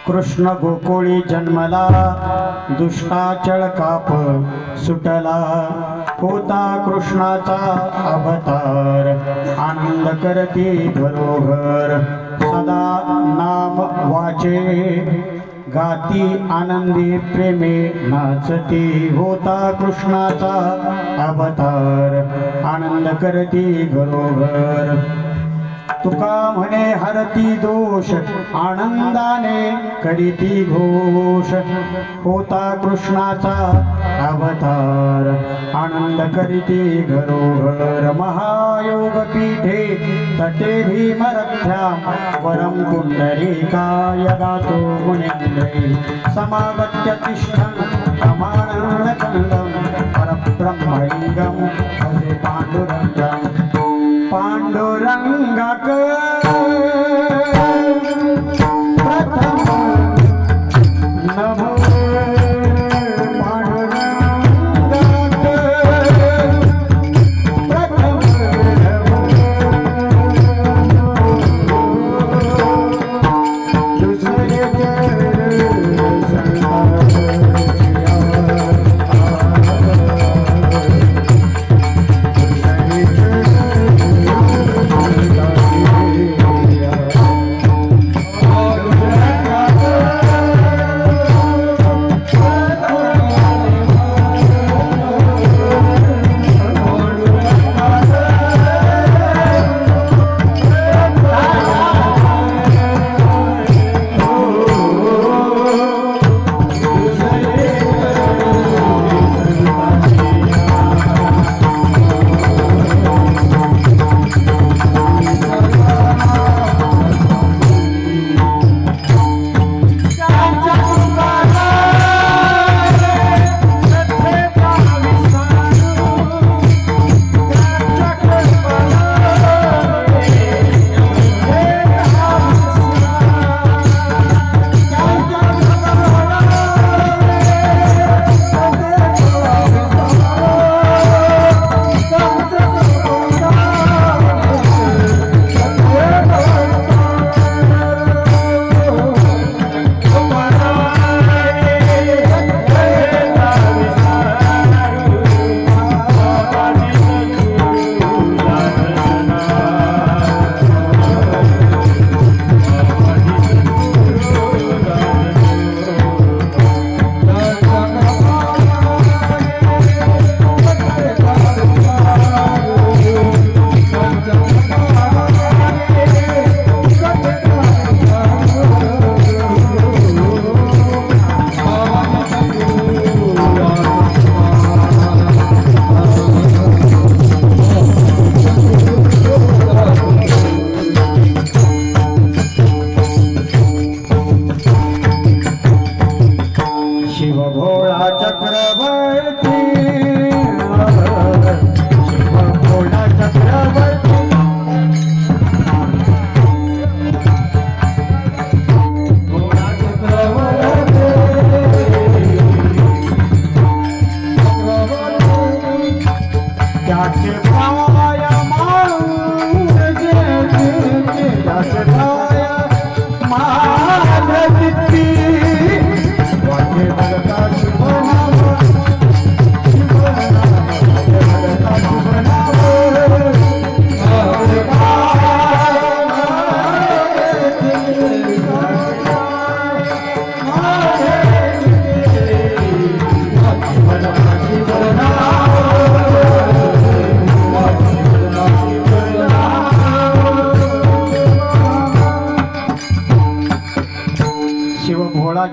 कृष्ण गोकुळी जन्मला दुष्टाचळ काप सुटला होता कृष्णाचा अवतार आनंद करती घरोघर सदा नाम वाचे गाती आनंदी प्रेमे नाचती होता कृष्णाचा अवतार आनंद करती घरोघर तुका म्हणे हरती दोष आनंदाने करीती घोष होता कृष्णाचा अवतार आनंद करीती घरोघर महायोग पीठे तटे भीमरथ्यां वरं पुंडरीकाय गातो मुनीन्द्रे समागत्य तिष्ठन् प्रमाणानन्दं परब्रह्मलिङ्गं भजे पाण्डुरङ्गं पांडुरंगाक प्रथम नमो पांडुरंगाक प्रथम दुसरे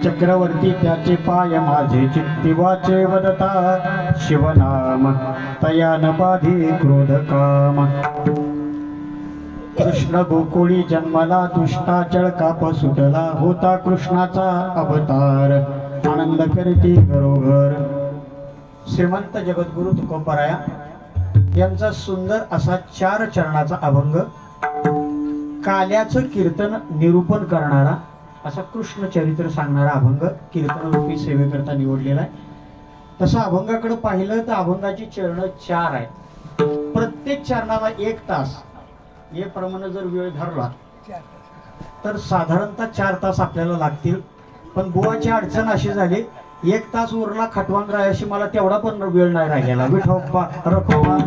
चक्रवर्ती त्याचे पाय माझे चित्ती वाचे वदता शिवनाम तया न बाधी क्रोध काम कृष्ण गोकुळी जन्मला दुष्टाचळ काप सुटला होता कृष्णाचा अवतार आनंद करती घरोघर श्रीमंत जगद्गुरु तुकोबराया यांचा सुंदर असा 4 चरणाचा अभंग काल्याचं कीर्तन निरूपण करणारा असा कृष्ण चरित्र सांगणारा अभंग कीर्तन रूपी सेवेकरता निवडलेला आहे। तसा अभंगाकडे पाहिलं तर अभंगाची चरण 4 आहेत। प्रत्येक चरणाला 1 तास हे प्रमाणे जर वेळ धरला तर साधारणतः 4 तास आपल्याला लागतील पण बुवाची अडचण अशी झाली, 1 तास उरला खटवांग राहायशी, मला तेवढा पण वेळ नाही राहिलेला. विठोबा रखुमा.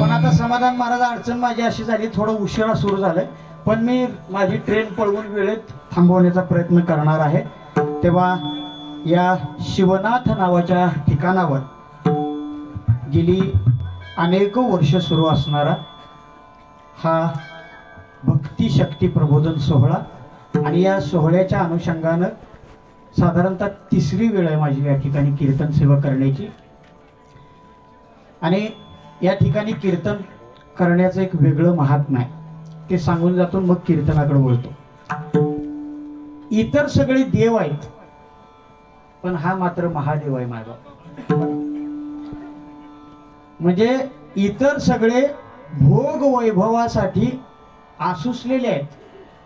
पण आता समाधान महाराज, अडचण माझी अशी झाली, थोडं उशिरा सुरू झालंय, पण मी माझी ट्रेन पळवून वेळेत थांबवण्याचा प्रयत्न करणार आहे. तेव्हा या शिवनाथ नावाच्या ठिकाणावर गेली अनेक वर्ष सुरू असणारा हा भक्ती शक्ती प्रबोधन सोहळा, आणि या सोहळ्याच्या अनुषंगानं साधारणतः 3री वेळ आहे माझी या ठिकाणी कीर्तन सेवा करण्याची. आणि या ठिकाणी कीर्तन करण्याचं एक वेगळं महात्म्य आहे, ते सांगून जातो मग कीर्तनाकडे बोलतो. इतर सगळे देव आहेत, पण हा मात्र महादेव आहे माझा. म्हणजे इतर सगळे भोग वैभवासाठी आसुसलेले आहेत,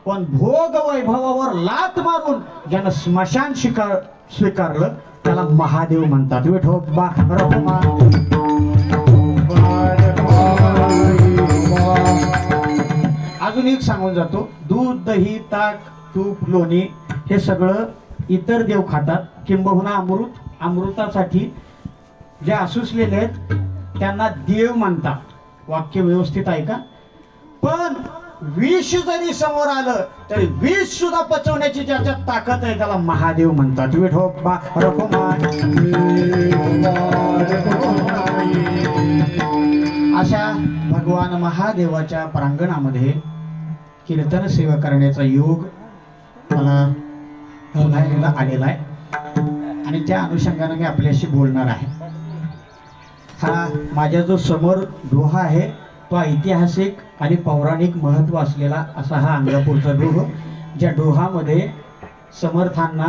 पण भोग वैभवावर लात मारून ज्यानं स्मशान स्वीकारलं त्याला महादेव म्हणतात. विठोबा रखुमा. अजून एक सांगून जातो, दूध दही ताक तूप लोणी हे सगळं इतर देव खातात, किंबहुना अमृतासाठी जे आसुसलेले आहेत त्यांना देव म्हणतात. वाक्य व्यवस्थित ऐका. पण विष जरी समोर आलं तरी विष सुद्धा पचवण्याची ज्याच्यात ताकद आहे त्याला महादेव म्हणतात. विठोबा रखुमा. अशा भगवान महादेवाच्या प्रांगणामध्ये कीर्तन सेवा करण्याचा योग मला पुन्हा आलेला आहे, आणि त्या अनुषंगाने मी आपल्याशी बोलणार आहे. हा माझ्या जो समोर डोहा आहे तो ऐतिहासिक आणि पौराणिक महत्व असलेला असा हा अंगापूरचा डोह, ज्या डोहामध्ये समर्थांना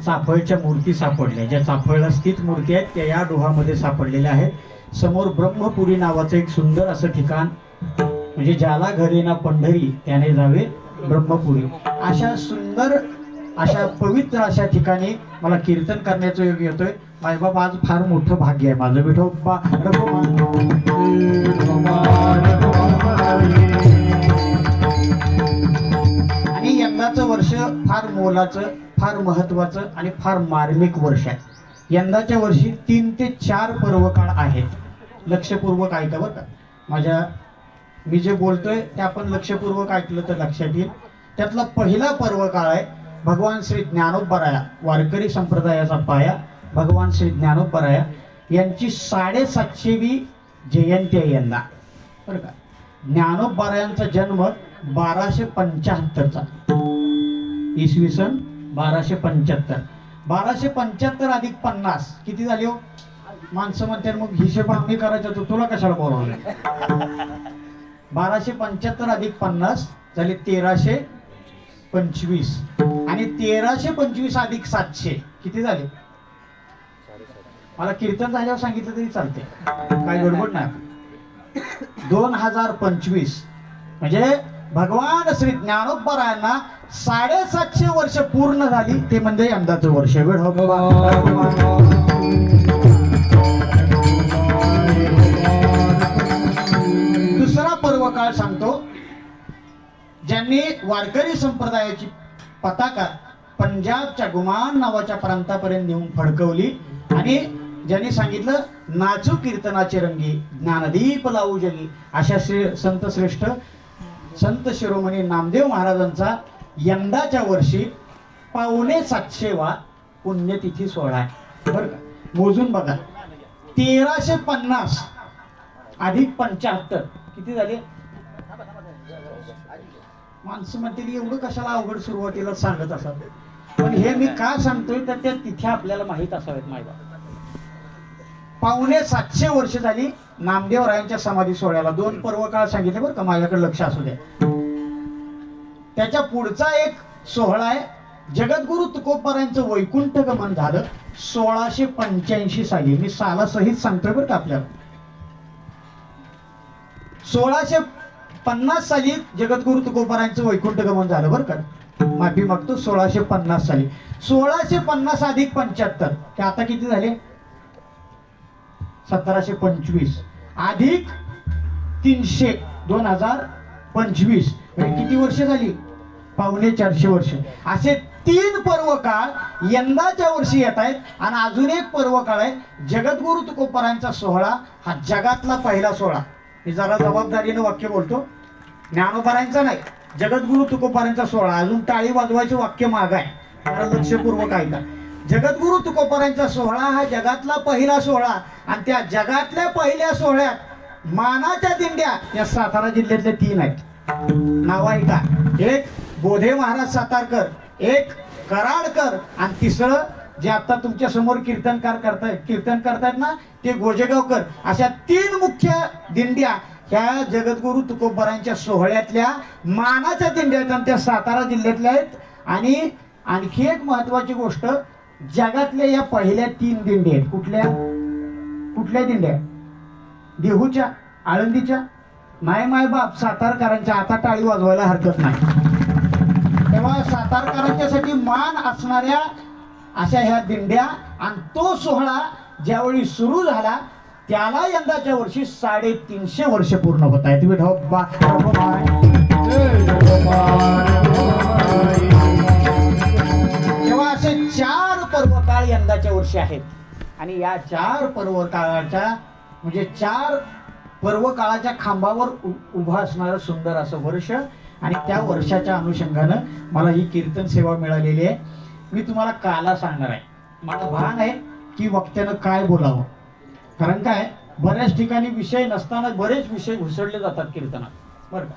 चाफळच्या मूर्ती सापडल्या, ज्या चाफळला स्थित मूर्ती आहेत त्या या डोहामध्ये सापडलेल्या आहेत. समोर ब्रह्मपुरी नावाचं एक सुंदर असं ठिकाण, म्हणजे ज्याला घरी ना पंढरी त्याने जावे ब्रह्मपुरी, अशा सुंदर अशा पवित्र अशा ठिकाणी मला कीर्तन करण्याचा योग येतोय. मायबाप आज फार मोठं भाग्य आहे माझं. विठोबा रखुमा. आणि यंदाचं वर्ष फार मोलाचं, फार महत्वाचं आणि फार मार्मिक वर्ष आहे. यंदाच्या वर्षी 3 ते 4 पर्वकाळ आहेत. लक्षपूर्वक ऐका बरं का. मी जे बोलतोय ते आपण लक्षपूर्वक ऐकलं तर लक्षात येईल. त्यातला पहिला पर्वकाळ आहे भगवान श्री ज्ञानोबराया, वारकरी संप्रदायाचा पाया भगवान श्री ज्ञानोबराया यांची 750वी जयंती आहे यंदा बरं का. ज्ञानोबरायांचा जन्म 1275चा, इसवी सन 1275. 1275 अधिक 50 किती झाले हो? माणसं म्हणते मग हिशेब आम्ही करायचा तो तुला कशाला बोलावलं. 1275 अधिक 50 झाले 1325, आणि 1325 अधिक 700 किती झाले? मला कीर्तन झाल्यावर सांगितलं तरी चालते, काय गडबड नाही. 2025 म्हणजे भगवान श्री ज्ञानोबरायांना 750 वर्ष पूर्ण झाली, ते म्हणजे यंदाचं वर्ष. दुसरा पर्वकाळ सांगतो, ज्यांनी वारकरी संप्रदायाची पताका पंजाबच्या गुमान नावाच्या प्रांतापर्यंत नेऊन फडकवली, आणि ज्यांनी सांगितलं नाचू कीर्तनाचे रंगी ज्ञानदीप लावू जगी, अशा संत श्रेष्ठ संत शिरोमणी नामदेव महाराजांचा यंदाच्या वर्षी 750वा पुण्यतिथी सोहळा आहे बरं का. मोजून बघा, 1350 अधिक 75 किती झाले? माणसं म्हणतील एवढं कशाला अवघड सुरुवातीला सांगत असतात, पण हे मी का सांगतोय तर त्या तिथ्या आपल्याला माहित असाव्यात. माहिती 750 वर्ष झाली नामदेवरायांच्या समाधी सोहळ्याला. 2 पर्वकाळ सांगितले बरं का, माझ्याकडे लक्ष असू द्या. त्याच्या पुढचा एक सोहळा आहे, जगद्गुरु तुकोबारायांचं वैकुंठ गमन झालं 1685 साली. मी सालासहित सांगतोय बरं का आपल्याला. 1650 साली जगद्गुरु तुकोबारायांचं वैकुंठ गमन झालं बरं का. माफी मागतो, 1650 साली. 1650 अधिक 75 ते आता किती झाले? 1725 अधिक 300 2000 25 म्हणजे किती वर्ष झाली? पावणे 400 वर्ष. असे 3 पर्व काळ यंदाच्या वर्षी येत आहेत. आणि अजून एक पर्व काळ आहे जगद्गुरु तुकोबारायांचा सोहळा. हा जगातला पहिला सोहळा. मी जरा जबाबदारीनं वाक्य बोलतो, ज्ञानोबारायांचा नाही, जगद्गुरु तुकोबारायांचा सोहळा. अजून टाळी वाजवायचं वाक्य माग आहे, जरा लक्षपूर्वक ऐका. जगद्गुरु तुकोबारायांचा सोहळा हा जगातला पहिला सोहळा. आणि त्या जगातल्या पहिल्या सोहळ्यात मानाच्या दिंड्या या सातारा जिल्ह्यातल्या 3 आहेत. नाव ऐका. एक बोधे महाराज सातारकर, एक कराडकर, आणि तिसरं जे आता तुमच्या समोर कीर्तन करतायत ना ते गोजेगावकर. अशा 3 मुख्य दिंड्या ह्या जगद्गुरु तुकोबारायांच्या सोहळ्यातल्या मानाच्या दिंड्या आहेत आणि त्या सातारा जिल्ह्यातल्या आहेत. आणि आणखी एक महत्वाची गोष्ट, जगातल्या या पहिल्या 3 दिंड्या आहेत. कुठल्या दिंड्या? देहूच्या, आळंदीच्या नाही, मायबाप सातारकरांच्या. आता टाळी वाजवायला हरकत नाही. तेव्हा सातारकरांच्यासाठी मान असणाऱ्या अशा ह्या दिंड्या. आणि तो सोहळा ज्यावेळी सुरू झाला त्याला यंदाच्या वर्षी 350 वर्ष पूर्ण होत आहेत. तेव्हा असे 4 पर्व काळ यंदाच्या वर्षी आहेत. आणि या 4 पर्व काळाच्या म्हणजे 4 पर्व काळाच्या खांबावर उभा असणारं सुंदर असं वर्ष. आणि त्या वर्षाच्या अनुषंगानं मला ही कीर्तन सेवा मिळालेली आहे. मी तुम्हाला काला सांगणार आहे. मला भान आहे की वक्त्यानं काय बोलावं, कारण काय बऱ्याच ठिकाणी विषय नसताना बरेच विषय घुसडले जातात कीर्तनात, बरं का.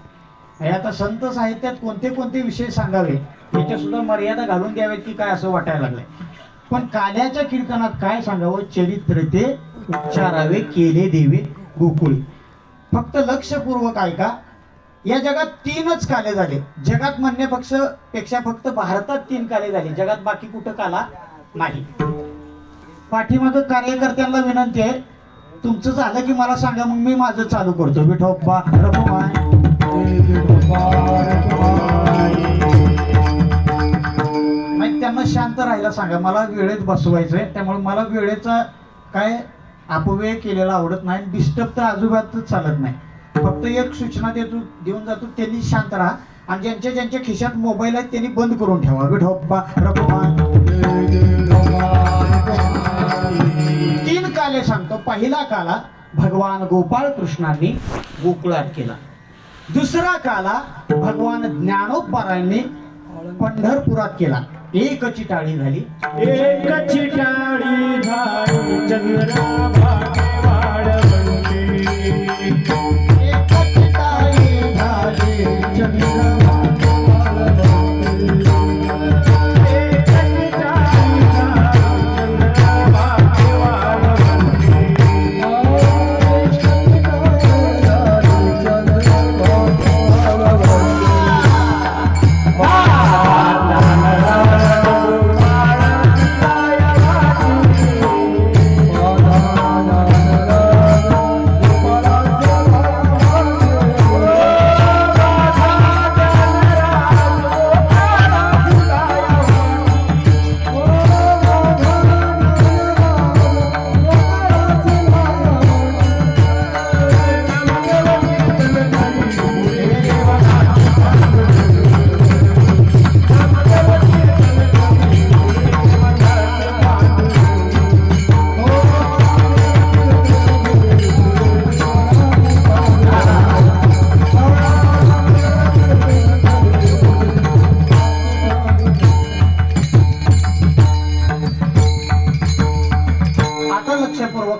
हे आता संत साहित्यात कोणते कोणते विषय सांगावे याच्या सुद्धा मर्यादा घालून द्यावेत की काय असं वाटायला लागलंय. पण काल्याच्या कीर्तनात काय सांगावं? चरित्र ते उच्चारावे केले देवे गोकुळी. फक्त लक्षपूर्वक ऐका. या जगात 3च काले झाले. जगात म्हणण्यापेक्षा फक्त भारतात 3 काले झाले. जगात बाकी कुठं काला नाही. पाठीमागं कार्यकर्त्यांना विनंती आहे, तुमचं झालं की मला सांगा, मग मी माझं चालू करतो. विठोबा रघुमाय. मग त्यांना शांत राहायला सांगा. मला वेळेत बसवायचंय, त्यामुळे मला वेळेचा काय अपव्यय केलेला आवडत नाही. डिस्टर्ब तर अजिबातच चालत नाही. फक्त एक सूचना देऊन जातो, त्यांनी शांत राहा. आणि ज्यांच्या खिशात मोबाईल आहेत त्यांनी बंद करून ठेवा. विठोबा रघुमाय. 3 काले सांगतो. पहिला काला भगवान गोपाळ कृष्णांनी गोकुळात केला. दुसरा काला भगवान ज्ञानोबारायांनी पंढरपुरात केला. एकची टाळी झाली. एकची टाळी झाली. चंद्राभा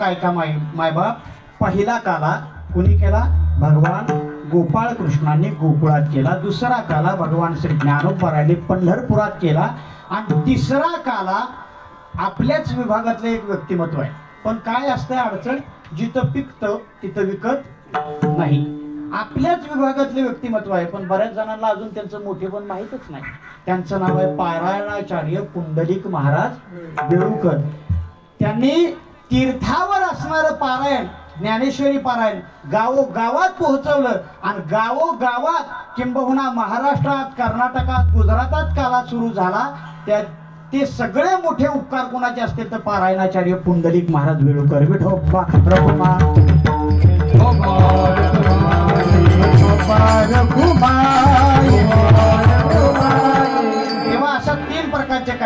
ऐका मायबाप. पहिला काला कुणी केला? भगवान गोपाळ कृष्णांनी गोकुळात केला. दुसरा काला भगवान श्री ज्ञानोबारायांनी पंढरपुरात केला. आणि तिसरा काला आपल्याच विभागातलं एक व्यक्तिमत्व आहे. पण काय असतं अडचण? जिथं पिकतं तिथं विकत नाही. आपल्याच विभागातले व्यक्तिमत्व आहे, पण बऱ्याच जणांना अजून त्यांचं मोठेपण माहीतच नाही. त्यांचं नाव आहे पारायणाचार्य पुंडलिक महाराज बेळुकर. त्यांनी तीर्थावर असणारं पारायण, ज्ञानेश्वरी पारायण गावोगावात पोहोचवलं. आणि गावोगावात किंबहुना महाराष्ट्रात, कर्नाटकात, गुजरातात काला सुरू झाला. ते सगळे मोठे उपकार कोणाचे असतील तर पारायणाचार्य पुंडलिक महाराज बेळुकर. विठोबा रघुमा.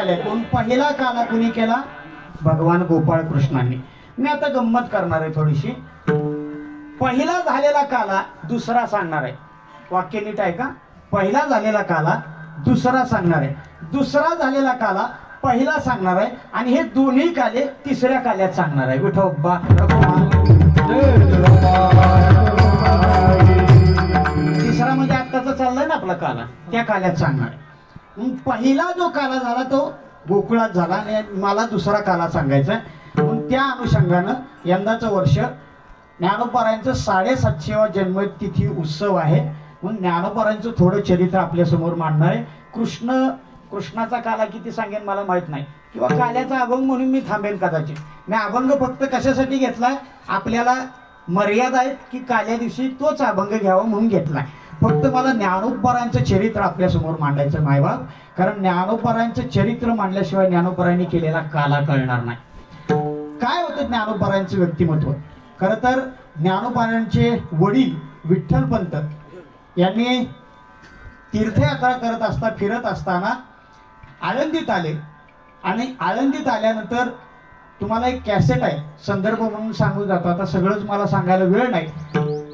काले, पण पहिला काला कुणी केला? भगवान गोपाळ कृष्णांनी. मी आता गंमत करणार आहे थोडीशी. पहिला झालेला काला दुसरा सांगणार आहे. वाक्य नीट आहे का? पहिला झालेला काला दुसरा सांगणार आहे, दुसरा झालेला काला पहिला सांगणार आहे, आणि हे दोन्ही काले तिसऱ्या काल्यात सांगणार आहे. विठोबा तिसरा म्हणजे आत्ताचा चाललाय ना आपला काला, त्या काल्यात सांगणार आहे. मग पहिला जो काला झाला तो गोकुळात झाला, आणि मला दुसरा काला सांगायचा. मग त्या अनुषंगानं यंदाचं वर्ष ज्ञानोबारायांचं 750वा जन्मतिथी उत्सव आहे. मग ज्ञानोबारायांचं थोडं चरित्र आपल्या समोर मांडणार आहे. कृष्णाचा काला किती सांगेन मला माहित नाही, किंवा काल्याचा अभंग म्हणून मी थांबेन कदाचित. मी अभंग फक्त कशासाठी घेतलाय? आपल्याला मर्यादा आहेत की काल्या दिवशी तोच अभंग घ्यावा म्हणून घेतलाय. फक्त मला ज्ञानोबारायांचं चरित्र आपल्या समोर मांडायचं नाही बाब, कारण ज्ञानोबारायांचं चरित्र मांडल्याशिवाय ज्ञानोबारायांनी केलेला काला कळणार नाही. काय होतं ज्ञानोबारायांचं व्यक्तिमत्व? खरं तर ज्ञानोबारायांचे वडील विठ्ठलपंत यांनी तीर्थयात्रा करत असता, फिरत असताना आळंदीत आले, आणि आळंदीत आल्यानंतर तुम्हाला एक कॅसेट आहे, संदर्भ म्हणून सांगू जातो. आता सगळंच मला सांगायला वेळ नाही.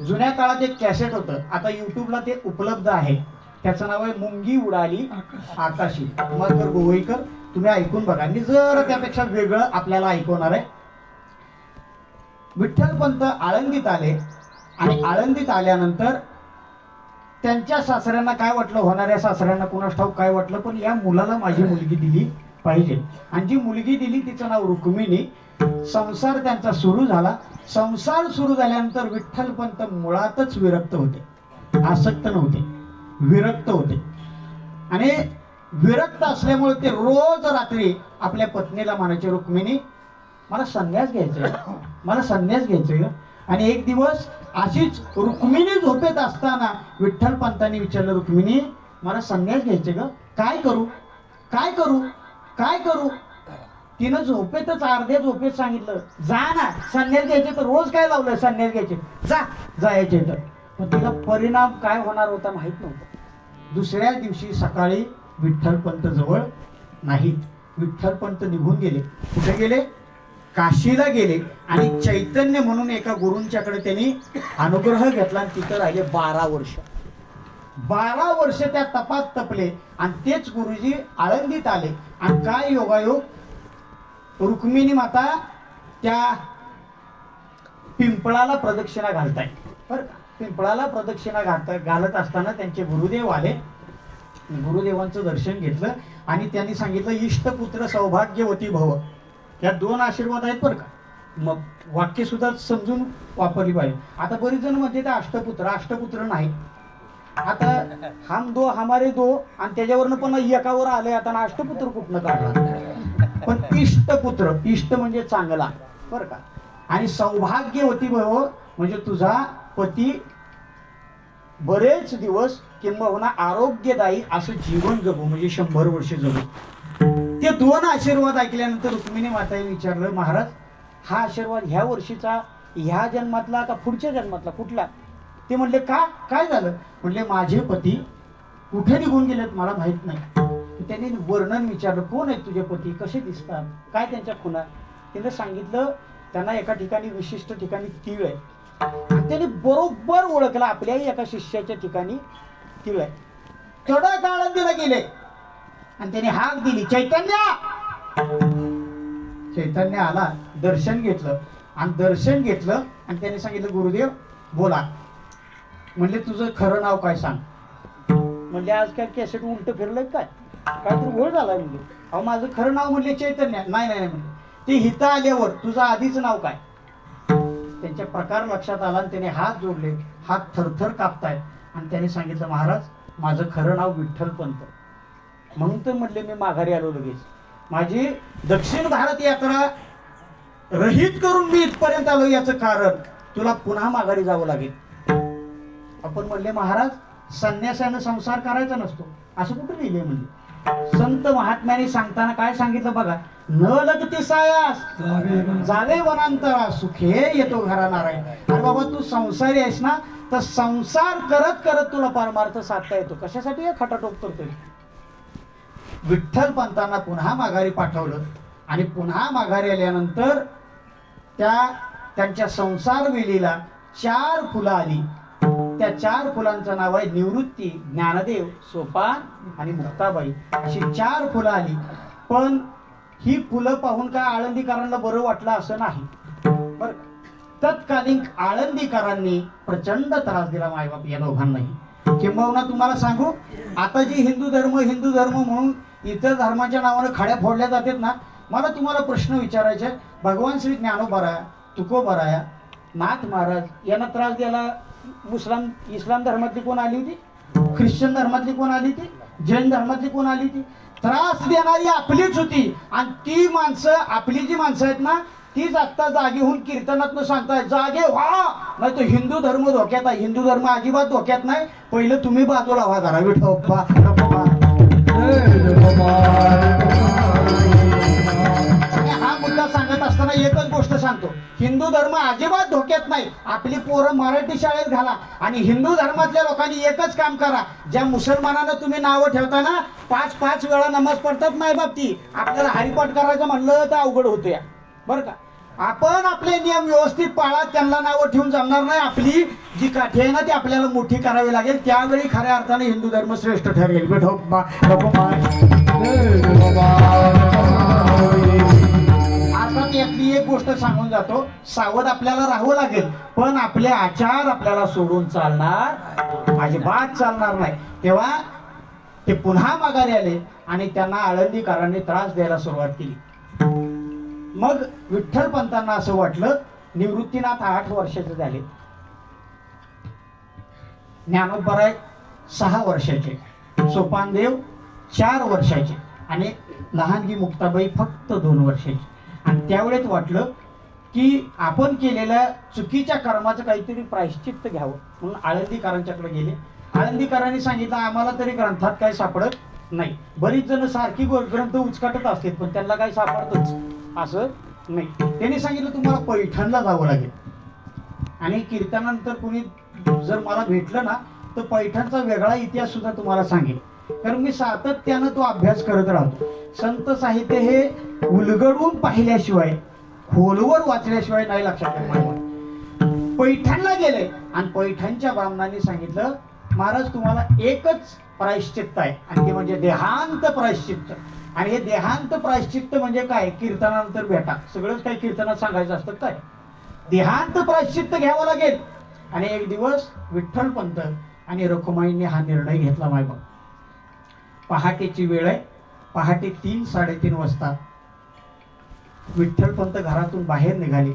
जुन्या काळात एक कॅसेट होतं, आता युट्यूबला ते उपलब्ध आहे. त्याचं नाव आहे मुंगी उडाली आकाशी, मकर गोवईकर. तुम्ही ऐकून बघा. मी जरा त्यापेक्षा वेगळं आपल्याला ऐकवणार आहे. विठ्ठलपंत आळंदीत आले, आणि आळंदीत आल्यानंतर त्यांच्या सासऱ्यांना काय वाटलं, होणाऱ्या सासऱ्यांना कुणास ठाऊक काय वाटलं, पण या मुलाला माझी मुलगी दिली पाहिजे. आणि जी मुलगी दिली तिचं नाव रुक्मिणी. संसार त्यांचा सुरू झाला. संसार सुरू झाल्यानंतर विठ्ठलपंत मुळातच विरक्त होते, आसक्त नव्हते, विरक्त होते. आणि विरक्त असल्यामुळे ते रोज रात्री आपल्या पत्नीला म्हणायचे, रुक्मिणी मला संन्यास घ्यायचंय, मला संन्यास घ्यायचंय. आणि एक दिवस अशीच रुक्मिणी झोपेत असताना विठ्ठलपंतांनी विचारलं, रुक्मिणी मला संन्यास घ्यायचे ग, काय करू, काय करू, काय करू? तिनं झोपेतच, अर्ध्या झोपेत सांगितलं, जा ना संन्यास घ्यायचे तर रोज काय लावलंय संन्यास घ्यायचे, जा जायचे तर. पण तिला परिणाम काय होणार होता माहित नव्हतं. दुसऱ्या दिवशी सकाळी विठ्ठलपंत जवळ नाहीत. विठ्ठलपंत निघून गेले. कुठे गेले? काशीला गेले. आणि चैतन्य म्हणून एका गुरूंच्याकडे त्यांनी अनुग्रह घेतला, आणि तिथं राहिले 12 वर्ष. 12 वर्ष त्या तपात तपले, आणि तेच गुरुजी आळंदीत आले. आणि काय योगायोग, रुक्मिणी माता त्या पिंपळाला प्रदक्षिणा घालताय बरं का. पिंपळाला प्रदक्षिणा घालत असताना त्यांचे गुरुदेव आले. गुरुदेवांचं दर्शन घेतलं, आणि त्यांनी सांगितलं, इष्टपुत्र सौभाग्यवती भव. या 2 आशीर्वाद आहेत बरं का. मग वाक्य सुद्धा समजून वापरली पाहिजे. आता बरीच जण म्हणते ते अष्टपुत्र, अष्टपुत्र नाही. आता हम दो हमारे दो, आणि त्याच्यावरनं पण एकावर आले, आता अष्टपुत्र कुठनं काढला? पण इष्टपुत्र, इष्ट म्हणजे चांगला बरं का. आणि सौभाग्यवती भव म्हणजे तुझा पती बरेच दिवस किंबहुना आरोग्यदायी असं जीवन जगू, म्हणजे 100 वर्ष जगू. ते 2 आशीर्वाद ऐकल्यानंतर रुक्मिणी माताने विचारलं, महाराज हा आशीर्वाद ह्या वर्षीचा, ह्या जन्मातला का पुढच्या जन्मातला, कुठला? ते म्हणले, का काय झालं? म्हणले, माझे पती कुठे निघून गेलेत मला माहित नाही. त्यांनी वर्णन विचारलं, कोण आहेत तुझे पती, कसे दिसतात, काय त्यांच्या खुणा? त्याने सांगितलं, त्यांना एका ठिकाणी, विशिष्ट ठिकाणी तीळ आहे. त्याने बरोबर ओळखलं, आपल्याही एका शिष्याच्या ठिकाणी तीळ आहे. तडक आळंदीला गेले, आणि त्याने हाक दिली, चैतन्य. चैतन्य आला, दर्शन घेतलं, आणि दर्शन घेतलं, आणि त्याने सांगितलं, गुरुदेव बोला. म्हणले, तुझं खरं नाव काय सांग. म्हणले, आज काय कॅसेट उलट फिरलंय काय, काहीतरी घोळ झाला. म्हणजे अहो माझं खरं नाव म्हणले चैतन्य. नाही नाही म्हणले, ते हिता आल्यावर तुझं आधीच नाव काय? त्यांच्या प्रकार लक्षात आला, आणि त्याने हात जोडले, हात थरथर कापतायत, आणि त्याने सांगितलं, महाराज माझं खरं नाव विठ्ठलपंत. म्हणून तर म्हटले मी माघारी आलो लगेच. माझी दक्षिण भारत यात्रा रहित करून मी इथपर्यंत आलो, याचं कारण तुला पुन्हा माघारी जावं लागेल. आपण म्हणले, महाराज संन्यासानं संसार करायचा नसतो असं कुठं लिहिले? म्हणजे संत महात्म्याने सांगताना काय सांगितलं बघा, न लगती सायास जावे वनांतरा, सुखे येतो घरा नारायण. अरे बाबा तू संसारी आहेस ना, तर संसार करत करत तुला परमार्थ साधता येतो. कशासाठी हे खटाटोप करतोय? विठ्ठल पंतांना पुन्हा माघारी पाठवलं आणि पुन्हा माघारी आल्यानंतर त्यांच्या संसार वेलीला 4 फुलं आली. त्या 4 फुलांचं नाव आहे निवृत्ती, ज्ञानदेव, सोपान आणि मुक्ताबाई अशी 4 फुलं आली. पण ही फुलं पाहून काय आळंदीकरांना बरं वाटलं असं नाही. बरं, तत्कालीन आळंदीकरांनी प्रचंड त्रास दिला मायबाप या दोघांनाही. किंबहुना तुम्हाला सांगू, आता जी हिंदू धर्म म्हणून इतर धर्माच्या नावानं खाड्या फोडल्या जातात ना, मला तुम्हाला प्रश्न विचारायचे. भगवान श्री ज्ञानोबराया, तुकोबराया, नाथ महाराज यांना त्रास द्यायला इस्लाम धर्मातली कोण आली होती? ख्रिश्चन धर्मातली कोण आली होती? जैन धर्मातली कोण आली होती? त्रास देणारी आपलीच होती. आणि ती माणसं, आपली जी माणसं आहेत ना, तीच आत्ता जागी होऊन कीर्तनातनं सांगताय जागे व्हा, नाही तो हिंदू धर्म धोक्यात आहे. हिंदू धर्म अजिबात धोक्यात नाही. पहिलं तुम्ही बाजूला व्हा जरा. विठोबा हा मुद्दा सांगत असताना एकच गोष्ट सांगतो, हिंदू धर्म अजिबात धोक्यात नाही. आपली पोरं मराठी शाळेत घाला आणि हिंदू धर्मातल्या लोकांनी एकच काम करा. ज्या मुसलमानांना तुम्ही नावं ठेवता ना, 5-5 वेळा नमाज पडतात नाही बाबती, आपल्याला हरिपाठ करायचं म्हणलं तर अवघड होतं या. बरं का, आपण आपले नियम व्यवस्थित पाळा, त्यांना नावं ठेवून जमणार नाही. आपली जी काठी आहे ना ती आपल्याला मोठी करावी लागेल. त्यावेळी खऱ्या अर्थाने हिंदू धर्म श्रेष्ठ ठरेल. आता त्यातली एक गोष्ट सांगून जातो, सावध आपल्याला राहावं लागेल, पण आपले आचार आपल्याला सोडून चालणार अजिबात चालणार नाही. तेव्हा ते पुन्हा माघारी आले आणि त्यांना आळंदीकरांनी त्रास द्यायला सुरुवात केली. मग विठ्ठल पंतांना असं वाटलं, निवृत्तीनाथ 8 वर्षाचे झाले, ज्ञानोबराय 6 वर्षाचे, सोपानदेव 4 वर्षाचे आणि लहानगी मुक्ताबाई फक्त 2 वर्षाची. आणि त्यावेळेस वाटलं की आपण केलेल्या चुकीच्या कर्माचं काहीतरी प्रायश्चित्त घ्यावं म्हणून आळंदीकरांच्याकडे गेले. आळंदीकरांनी सांगितलं आम्हाला तरी ग्रंथात काही सापडत नाही. बरीच जण सारखी ग्रंथ उचकाटत असतात पण त्यांना काही सापडतच असं नाही. त्यांनी सांगितलं तुम्हाला पैठणला जावं लागेल आणि कीर्तनानंतर कुणी जर मला भेटलं ना तर पैठणचा वेगळा इतिहास सुद्धा तुम्हाला सांगेल, कारण मी सातत्यानं तो अभ्यास करत राहतो. संत साहित्य हे उलगडून पाहिल्याशिवाय, खोलवर वाचल्याशिवाय नाही लक्षात येणार. पैठणला गेले आणि पैठणच्या ब्राह्मणांनी सांगितलं महाराज तुम्हाला एकच प्रायश्चित्त आहे आणि ते म्हणजे देहांत प्रायश्चित्त. आणि हे देहांत प्रायश्चित्त म्हणजे काय? कीर्तनानंतर भेटा. सगळंच काही कीर्तनात सांगायचं असतं काय? देहांत प्रायश्चित्त घ्यावं लागेल. आणि एक दिवस विठ्ठल पंत आणि रखुमाईंनी हा निर्णय घेतला. मायबाप, पहाटेची वेळ आहे, पहाटे 3-3:30 वाजता विठ्ठल पंत घरातून बाहेर निघाले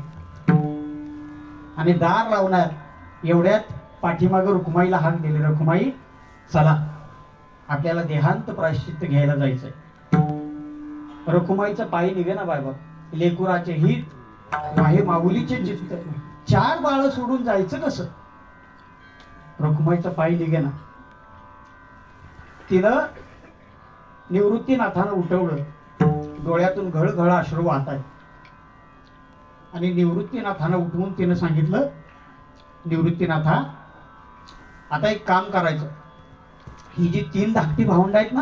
आणि दार लावणार एवढ्यात पाठीमागं रुक्माईला हाक दिली, रखुमाई चला आपल्याला देहांत प्रायश्चित्त घ्यायला जायचंय. रखुमाईचं पायी निघे ना बाबा, लेकुराचे हित वाहे माऊलीचे चित्त, 4 बाळ सोडून जायचं कसं? रखुमाईचं पायी निघे ना. तिनं निवृत्तीनाथानं उठवलं, डोळ्यातून घळघळ अश्रू वाहत आहेत आणि निवृत्तीनाथानं उठवून तिनं सांगितलं निवृत्तीनाथा आता एक काम करायचं, ही जी 3 धाकटी भावंड आहेत ना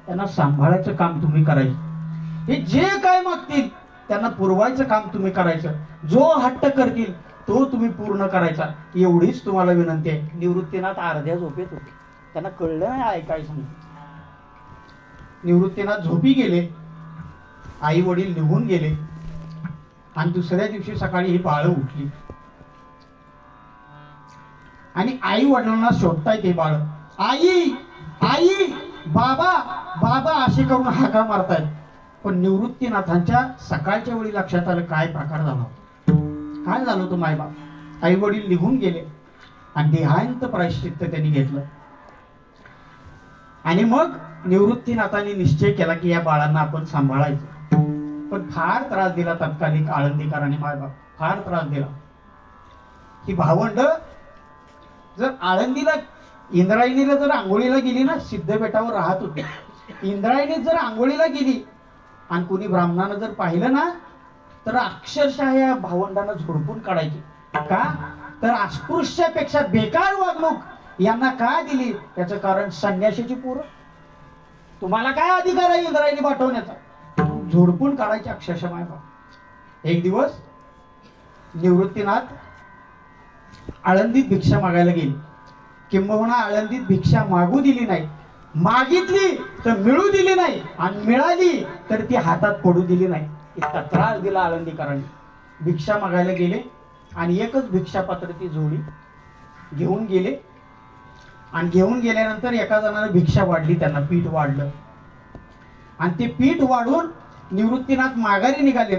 त्यांना सांभाळायचं काम तुम्ही करायचं. हे जे काय मागतील त्यांना पुरवायचं काम तुम्ही करायचं. जो हट्ट करतील तो तुम्ही पूर्ण करायचा, एवढीच तुम्हाला विनंती आहे. निवृत्तीनाथ अर्ध्या झोपेत होते, त्यांना कळलं नाही ऐकाय सांगितलं. निवृत्तीनाथ झोपी गेले, आई वडील निघून गेले आणि दुसऱ्या दिवशी सकाळी ही बाळ उठली आणि आई वडिलांना शोधतायत हे बाळ. आई आई बाबा बाबा असे करून हाका मारतायत. पण निवृत्तीनाथांच्या सकाळच्या वेळी लक्षात आलं काय प्रकार झाला, काय झालं होतं. मायबाप, आई वडील निघून गेले आणि देहांत प्रायश्चित्त त्यांनी घेतलं. आणि मग निवृत्तीनाथांनी निश्चय केला की या बाळांना आपण सांभाळायचं. पण फार त्रास दिला तत्कालिक आळंदीकरांनी. मायबाप फार त्रास दिला. ही भावंड जर आळंदीला इंद्रायणीला जर आंघोळीला गेली ना, सिद्धबेटावर राहत होती, इंद्रायणी जर आंघोळीला गेली आणि कुणी ब्राह्मणानं जर पाहिलं ना तर अक्षरशः या भावंडांना झोडपून काढायची. का तर अस्पृश्यापेक्षा बेकार वागणूक यांना का दिली? त्याचं कारण संन्याशीची पोरं. तुम्हाला काय अधिकार आहे इंद्रायणी पाठवण्याचा? झोडपून काढायची अक्षरशः माय बाप. एक दिवस निवृत्तीनाथ आळंदीत भिक्षा मागायला गेली. किंबहुना आळंदीत भिक्षा मागू दिली नाही, मागितली तर मिळू दिली नाही, आणि मिळाली तर ती हातात पडू दिली नाही. इतका त्रास दिला आळंदीकरांनी. भिक्षा मागायला गेले आणि एकच भिक्षापात्र ती जोडी घेऊन गेले. आणि घेऊन गेल्यानंतर एका जणाने भिक्षा वाढली, त्यांना पीठ वाढलं आणि ते पीठ वाढून निवृत्तीनाथ माघारी निघाले.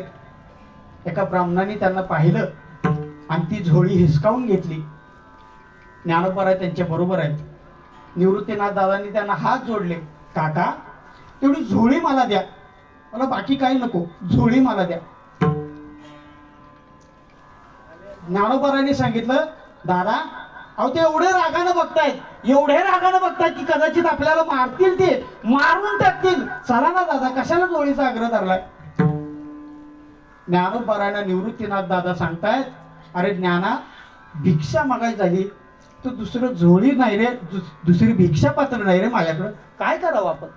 एका ब्राह्मणाने त्यांना पाहिलं आणि ती झोळी हिसकावून घेतली. ज्ञानोबराय त्यांच्या बरोबर आहेत. निवृत्तीनाथ दादांनी त्यांना हात जोडले. काका, तेवढी झोळी मला द्या, मला बाकी काही नको, झोळी मला द्या. ज्ञानोबरायांनी सांगितलं, दादा अहो ते एवढे रागानं बघतायत, एवढे रागानं बघतायत की कदाचित आपल्याला मारतील, ते मारून टाकतील. चला ना दादा, कशाला झोळीचा आग्रह धरलाय? ज्ञानोबरायांना निवृत्तीनाथ दादा सांगतायत, अरे ज्ञाना, भिक्षा मागायची झाली तर दुसरं झोळी नाही रे, दुसरी भिक्षा पात्र नाही रे माझ्याकडं, काय करावं आपण?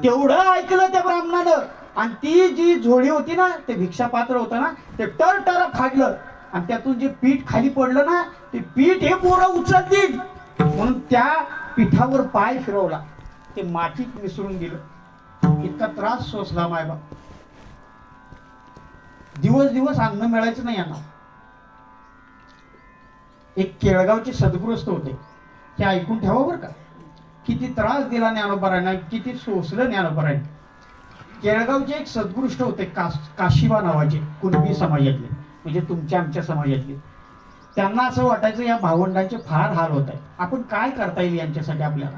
तेवढं ऐकलं त्या ब्राह्मणानं आणि ती जी झोळी होती ना, ते भिक्षा पात्र होतं ना, ते टर फाडलं आणि त्यातून जे पीठ खाली पडलं ना, ते पीठ हे पोरं उचलतील म्हणून त्या पिठावर पाय फिरवला, ते मातीत मिसळून गेलं. इतका त्रास सोसला मायबाप. दिवस अन्न मिळायचं नाही यांना. एक केळगावचे सद्गृहस्थ होते, हे ऐकून ठेवा बरं का, किती त्रास दिला ज्ञानोबरायांना, किती सोसलं ज्ञानोबरायांनी. केळगावचे एक सद्गृहस्थ होते, काशीबा नावाचे, कुणबी समाजातले, म्हणजे तुमच्या आमच्या समाजातले. त्यांना असं वाटायचं या भावंडांचे फार हाल होत आहे, आपण काय करता येईल यांच्यासाठी आपल्याला.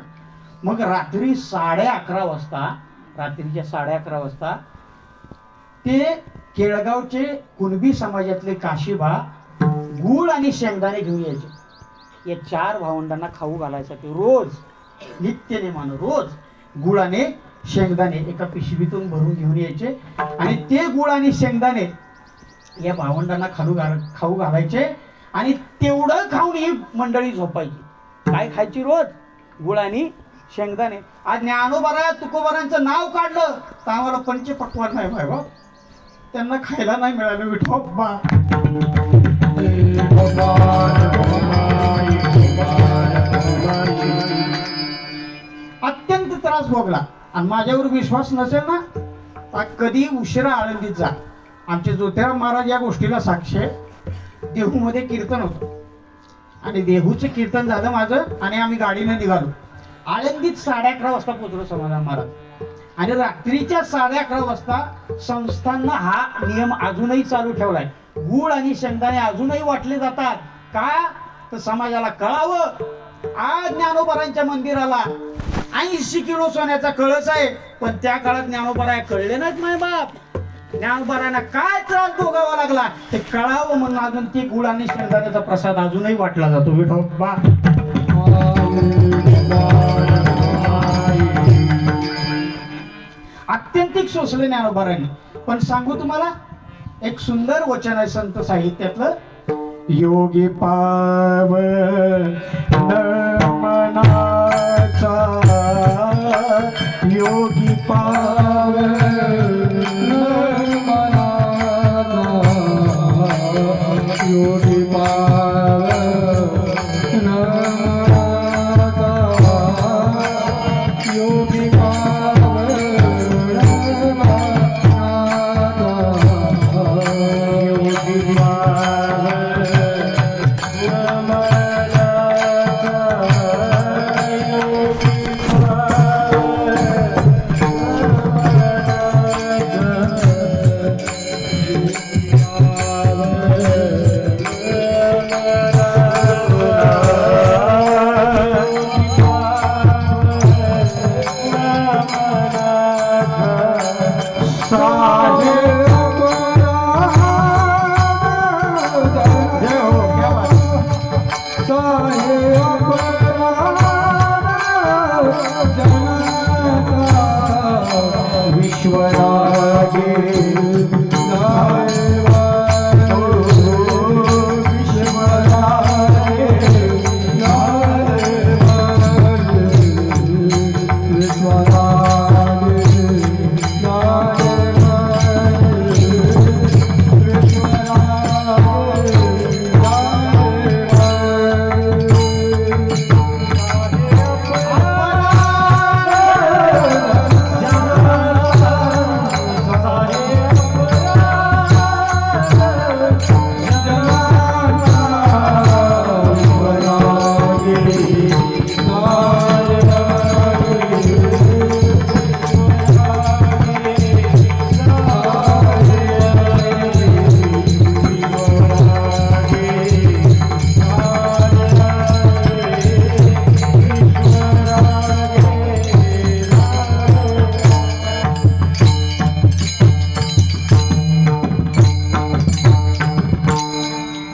मग रात्री 11:30 वाजता, रात्रीच्या 11:30 वाजता ते केळगावचे कुणबी समाजातले काशीबा गूळ आणि शेंगदाणे घेऊन यायचे. या 4 भावंडांना खाऊ घालायसाठी रोज नित्यनेमानं रोज गूळ आणि शेंगदाणे एका पिशवीतून भरून घेऊन यायचे आणि ते गूळ आणि शेंगदाणे या भावंडांना खाऊ घालायचे आणि तेवढं खाऊन ही मंडळी झोपायची. काय खायची रोज? गूळ आणि शेंगदाणे. आज ज्ञानोबा तुकोबारांचं नाव काढलं तर आम्हाला पंचपक्वान नाही भाई, त्यांना खायला नाही मिळालं. विठोबा अत्यंत त्रास भोगला आणि माझ्यावर विश्वास नसेल ना, कधी उशिरा आळंदीत जा. आमचे ज्योतिराम महाराज या गोष्टीला साक्ष. देहूमध्ये कीर्तन होतं आणि देहूचं कीर्तन झालं माझं आणि आम्ही गाडीने निघालो. आळंदीत 11:30 वाजता पोहोचलो समाधान महाराज. आणि रात्रीच्या 11:30 वाजता संस्थांना हा नियम अजूनही चालू ठेवलाय. गूळ आणि शेंगदाणे अजूनही वाटले जातात. का तर समाजाला कळावं, आज ज्ञानोबरांच्या मंदिराला 80 किलो सोन्याचा कळस आहे, पण त्या काळात ज्ञानोबराया कळले नाहीत माय बाप. ज्ञानोबरायांना काय त्रास भोगावा लागला ते कळावं म्हणून अजून ते गुळ आणि शेंगदाण्याचा प्रसाद अजूनही वाटला जातो. विठोबा अत्यंतिक सोसले ज्ञानोबरायांनी. पण सांगू तुम्हाला, एक सुंदर वचन आहे संत साहित्यातलं, योगी पावन मनाचा, योगी पावन मनाचा, योगी पावन मनाचा, योगी पावन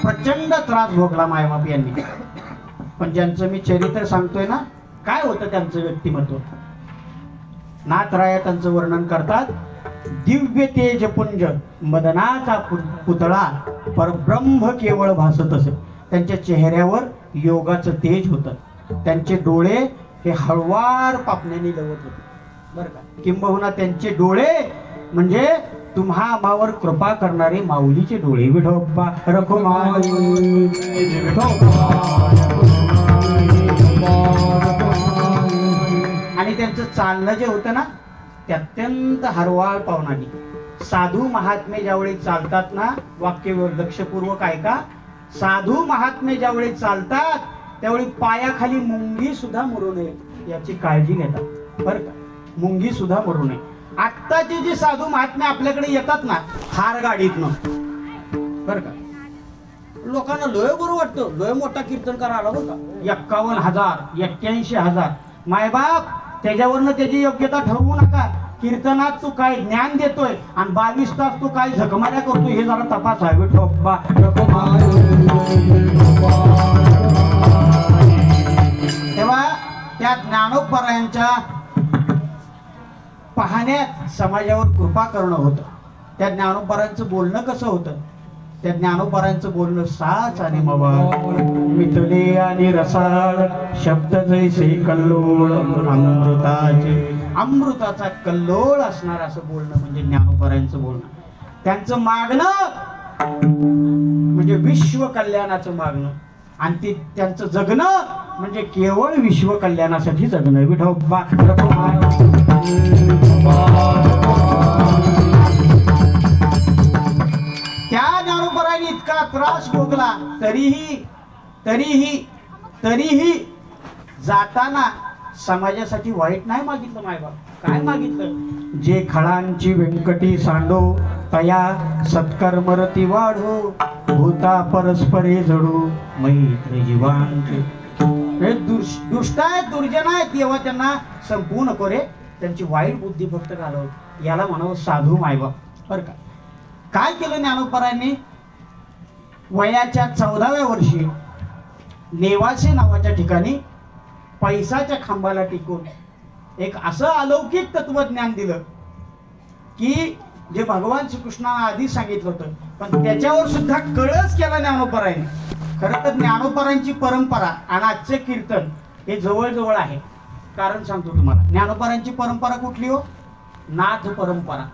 प्रचंड त्रास भोगला मायबाप यांनी, पण ज्यांचं मी चरित्र सांगतोय ना, काय होतं त्यांचं व्यक्तिमत्व. नाथराय त्यांचं वर्णन करतात. दिव्य तेज पुंज मदनाचा पुतळा परब्रह्म केवळ भासत असे. त्यांच्या चेहऱ्यावर योगाचं तेज होतं. त्यांचे डोळे हे हळवार पापण्याने लवत होते बरं का. किंबहुना त्यांचे डोळे म्हणजे तुम्हा आम्हावर कृपा करणारे माऊलीचे डोळे. विठोबा रखुमाई आणि त्यांचं चालणं जे होतं ना, ते अत्यंत हरवाळ पावनाने. साधू महात्मे ज्यावेळी चालतात ना, वाक्य लक्षपूर्वक ऐका. साधू महात्मे ज्यावेळी चालतात त्यावेळी पायाखाली मुंगी सुद्धा मरू नये याची काळजी घेतात बरं का. मुंगी सुद्धा मरू नये. आत्ताचे जे साधू महात्मे आपल्याकडे येतात ना थार गाडीतनं बरं का, लोकांना लय बरं वाटतं. लय मोठा कीर्तनकार आला बरं का, 51,000 81,000. मायबाप त्याच्यावरनं त्याची योग्यता ठरवू नका. कीर्तनात तू काय ज्ञान देतोय आणि 22 तास तू काय झकमाऱ्या करतोय हे जरा तपास आहे. विठोबा तेव्हा त्या ज्ञानोपरायांच्या पाहण्यात समाजावर कृपा करणं होतं. त्या ज्ञानोपरांचं बोलणं कसं होतं. त्या ज्ञानोपरांचं बोलणं साच आणि मवाळ मितले आणि रसाळ शब्द जैसे कल्लोळ अमृताचा कल्लोळ असणार असं बोलणं म्हणजे ज्ञानोपरांचं बोलणं. त्यांचं मागणं म्हणजे विश्व कल्याणाचं मागणं आणि ते त्यांचं जगणं म्हणजे केवळ विश्व कल्याणासाठी जगणं. विठोबा त्या ज्ञानोबरांनी इतका त्रास भोगला तरीही जाताना समाजासाठी वाईट नाही मागितलं. मायबाप काय मागितलं. जे खळांची व्यंकटी सांडो तया सत्कर्मरती वाढो भूता परस्परे जडो मैत्र जीवांचे. दुष्ट आहेत दुर्जन आहेत तेव्हा त्यांना संपवू नको रे. त्यांची वाईट बुद्धी फक्त घालव. याला म्हणावं साधू मायबाप बरं का. काय केलं ज्ञानोपरांनी. वयाच्या 14व्या वर्षी नेवासे नावाच्या ठिकाणी पैसाच्या खांबाला टिकून एक असं अलौकिक तत्वज्ञान दिलं की जे भगवान श्रीकृष्णाने आधी सांगितलं होतं, पण त्याच्यावर सुद्धा कळस केला ज्ञानोपरांनी. खरं तर ज्ञानोपरांची परंपरा आणि आजचे कीर्तन हे जवळजवळ आहे. कारण सांगतो तुम्हाला. ज्ञानोपरांची परंपरा कुठली हो. नाथ परंपरा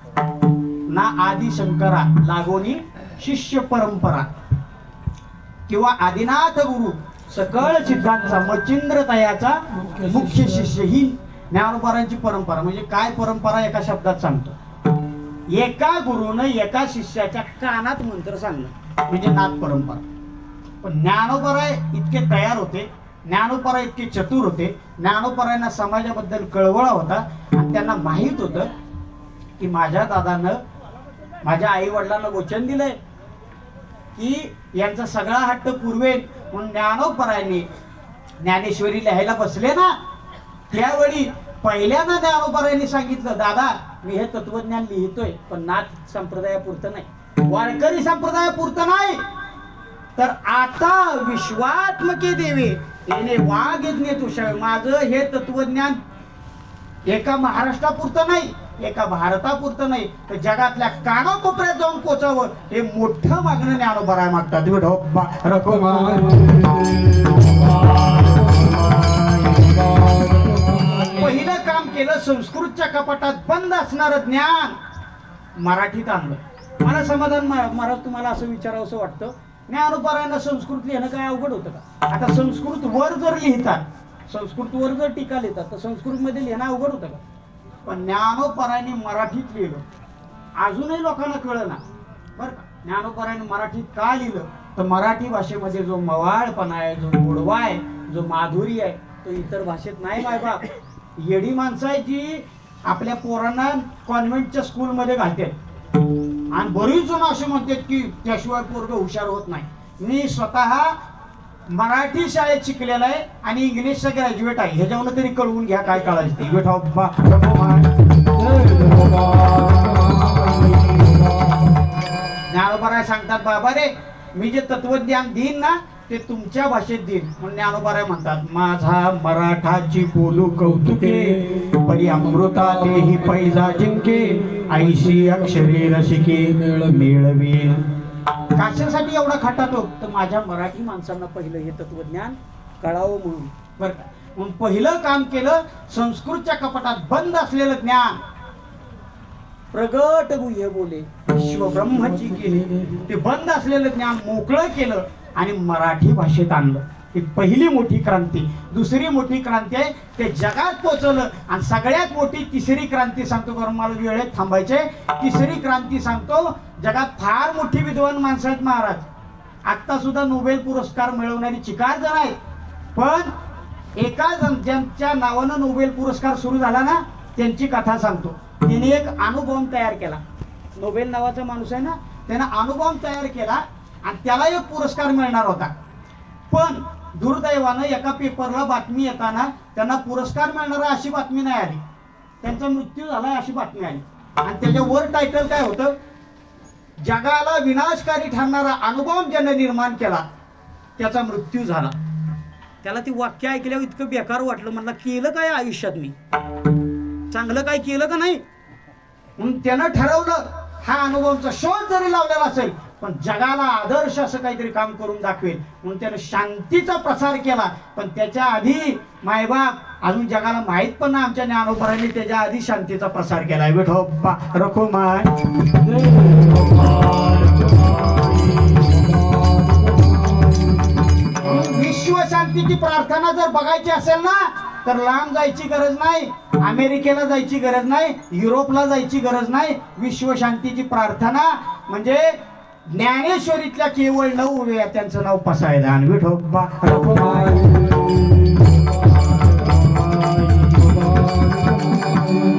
ना आदि शंकरा लागोनी शिष्य परंपरा किंवा आदिनाथ गुरु सकळ सिद्धांचा मचिंद्र तयाचा मुख्य शिष्य ही ज्ञानोपरांची परंपरा. म्हणजे काय परंपरा एका शब्दात सांगतो. एका गुरुनं एका शिष्याच्या कानात मंत्र सांगणं म्हणजे नाथ परंपरा. पण ज्ञानोपरा इतके तयार होते, ज्ञानोपरा इतके चतुर होते, ज्ञानोपरांना समाजाबद्दल कळवळा होता आणि त्यांना माहित होतं की माझ्या दादानं माझ्या आई वडिलांना वचन दिलंय की यांचा सगळा हट्ट पुरवेल. म्हणून ज्ञानोपरांनी ज्ञानेश्वरी लिहायला बसले ना त्यावेळी पहिल्यांदा ज्ञानोपरांनी सांगितलं, दादा मी हे तत्वज्ञान लिहितोय पण नाथ संप्रदायापुरतं नाही, वारकरी संप्रदायापुरतं नाही, तर आता विश्वात्मके देवे येणे वाघ यज्ञ तुषावे. माझं हे तत्वज्ञान एका महाराष्ट्रापुरतं नाही, एका भारतापुरतं नाही, तर जगातल्या कानाकोपऱ्यात जाऊन पोचावं हे मोठं मागणं ज्ञानोबराय मागतात. पहिलं काम केलं संस्कृतच्या कपाटात बंद असणारं ज्ञान मराठीत आणलं. मला समाधान तुम्हाला असं विचारावं असं वाटतं, ज्ञानोबरायांना संस्कृत लिहिणं काय अवघड होतं का. आता संस्कृत वर जर लिहितात, संस्कृत वर जर टीका लिहितात तर संस्कृत मध्ये लिहिणं अवघड होतं का. पण ज्ञानोबरायांनी मराठीत लिहिलं. अजूनही लोकांना कळलं ना बरं का. ज्ञानोबरायांनी मराठीत का लिहिलं तर मराठी भाषेमध्ये जो मवाळपणा आहे, जो गोडवा आहे जो माधुरी आहे तो इतर भाषेत नाही. मायबाप येडी माणसं आहे जी आपल्या पोरांना कॉन्व्हेंटच्या स्कूलमध्ये घालतात आणि बरीच जण असे म्हणतात की त्याशिवाय पोरग हुशार होत नाही. मी स्वतः मराठी शाळेत शिकलेला आहे आणि इंग्लिशचा ग्रॅज्युएट आहे. ह्याच्यावर तरी कळवून घ्या काय कळायचं ते. ज्ञानोबा सांगतात बाबा रे मी जे तत्वज्ञान देईन ना ते तुमच्या भाषेत देईन. म्हणून ज्ञानोबा म्हणतात माझा मराठाची बोलू कौतुके परी अमृता देही पैजा जिंके ऐशी अक्षरे रसिके मिळवी. कशासाठी एवढा खटातो तर माझ्या मराठी माणसांना पहिलं हे तत्वज्ञान कळावं म्हणून. बरं का म्हणून पहिलं काम केलं संस्कृतच्या कपाटात बंद असलेलं ज्ञान प्रगट गुह्य बोले विश्वब्रह्माची केली. ते बंद असलेलं ज्ञान मोकळं केलं आणि मराठी भाषेत आणलं. ही पहिली मोठी क्रांती. दुसरी मोठी क्रांती आहे ते जगात पोहोचवलं आणि सगळ्यात मोठी तिसरी क्रांती सांगतो कारण मला वेळेत थांबायचे. तिसरी क्रांती सांगतो जगात फार मोठी विद्वान माणसं आहेत महाराज. आता सुद्धा नोबेल पुरस्कार मिळवणारी चिकार जण आहेत. पण एका जण ज्यांच्या नावानं नोबेल पुरस्कार सुरू झाला ना त्यांची कथा सांगतो. तिने एक अणुबॉम्ब तयार केला. नोबेल नावाचा माणूस आहे ना त्यानं अणुबॉम्ब तयार केला आणि त्याला एक पुरस्कार मिळणार होता. पण दुर्दैवानं एका पेपरला बातमी येताना त्यांना पुरस्कार मिळणार अशी बातमी नाही आली. त्यांचा मृत्यू झाला अशी बातमी आली आणि त्याच्या वर टायटल काय होतं जगाला विनाशकारी ठरणारा अणुबॉम्ब ज्याने निर्माण केला त्याचा मृत्यू झाला. त्याला ती वाक्य ऐकल्यावर इतकं बेकार वाटलं. म्हणलं केलं काय आयुष्यात मी चांगलं काय केलं का नाही. म्हणून त्यानं ठरवलं हा अणुबॉम्बचा शोध जरी लावलेला असेल पण जगाला आदर्श असं काहीतरी काम करून दाखवेल म्हणून त्यानं शांतीचा प्रसार केला. पण त्याच्या आधी मायबाप अजून जगाला माहित पण ना आमच्या ज्ञानोबांनी त्याच्या आधी शांतीचा प्रसार केलाय. विठोबा रखो माय. विश्व शांतीची प्रार्थना जर बघायची असेल ना तर लांब जायची गरज नाही. अमेरिकेला जायची गरज नाही. युरोपला जायची गरज नाही. विश्व शांतीची प्रार्थना म्हणजे ज्ञानेश्वरीतल्या केवळ 9 वेळा त्यांचं नाव पसायला आणि विठोबा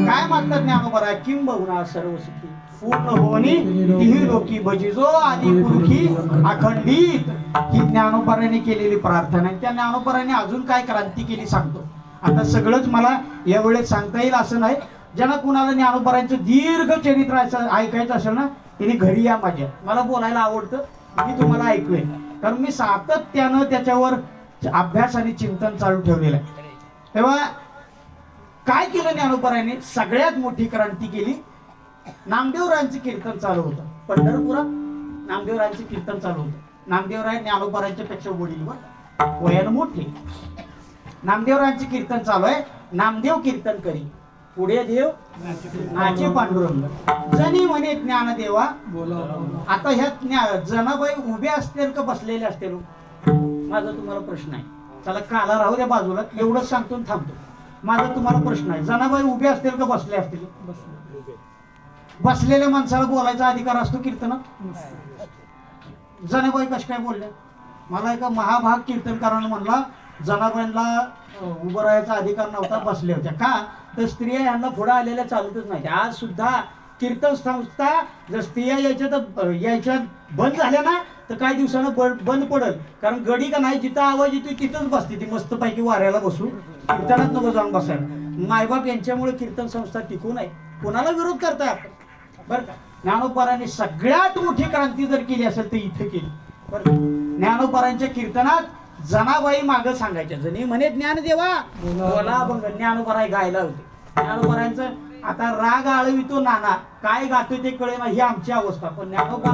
काय मागतात ज्ञानोबा किंबहुना सर्व सुखी पूर्ण होणी तिही लोकी भजिजो आदी पुरखी अखंडित. ही ज्ञानोबाने केलेली प्रार्थना. त्या ज्ञानोबाने अजून काय क्रांती केली सांगतो. आता सगळंच मला या वेळेत सांगता येईल असं नाही. ज्यांना कुणाला ज्ञानोबांचं दीर्घ चरित्र ऐकायचं असेल ना तिने घरी या माझ्या. मला बोलायला आवडतं मी तुम्हाला ऐकूया कारण मी सातत्यानं त्याच्यावर अभ्यास आणि चिंतन चालू ठेवलेलं आहे. तेव्हा काय केलं ज्ञानोबांनी सगळ्यात मोठी क्रांती केली. नामदेवरायांचं कीर्तन चालू होतं पंढरपुरात. नामदेवरायांचं कीर्तन चालू होतं. नामदेवराय ज्ञानोबांच्या पेक्षा वडील वयानं मोठे. नामदेवरायांचे कीर्तन चालू आहे. नामदेव कीर्तन करी पुढे देव नाचे पांडुरंग जनी म्हणे ज्ञानदेवा बोला. आता ह्या जनाबाई उभे असतील का बसलेले असतील माझा तुम्हाला प्रश्न आहे. चला काला राहू द्या बाजूला एवढंच सांगतो थांबतो. माझा तुम्हाला प्रश्न आहे जनाबाई उभे असतील का बसले असतील. बसलेल्या माणसाला बोलायचा अधिकार असतो कीर्तनात. जनाबाई कश काय बोलल्या. मला एका महाभाग कीर्तनकारानं म्हणला जनाबाईंना उभं राहायचा अधिकार नव्हता बसले होत्या. का तर स्त्रिया यांना पुढे आलेल्या चालतच नाही. आज सुद्धा कीर्तन संस्था जर स्त्रिया यायच्या बंद झाल्या ना तर काही दिवसानं बंद पडल. कारण गडी का नाही जिथं आवाज येतो तिथंच बसते ती मस्तपैकी वाऱ्याला बसू कीर्तनात नको जाऊन बसायला. मायबाप यांच्यामुळे कीर्तन संस्था टिकून आहे. कोणाला विरोध करताय आपण बरं का. ज्ञानोबांनी सगळ्यात मोठी क्रांती जर केली असेल तर इथे केली. बरं ज्ञानोबांच्या कीर्तनात जनाबाई मागं सांगायच्या जनी म्हणे ज्ञानदेवा बोला अभंग. ज्ञानोबा गायला होते. ज्ञानोबांचं आता राग आळवितो नाना काय गातो ते कळे ना ही आमची अवस्था. पण ज्ञानोबा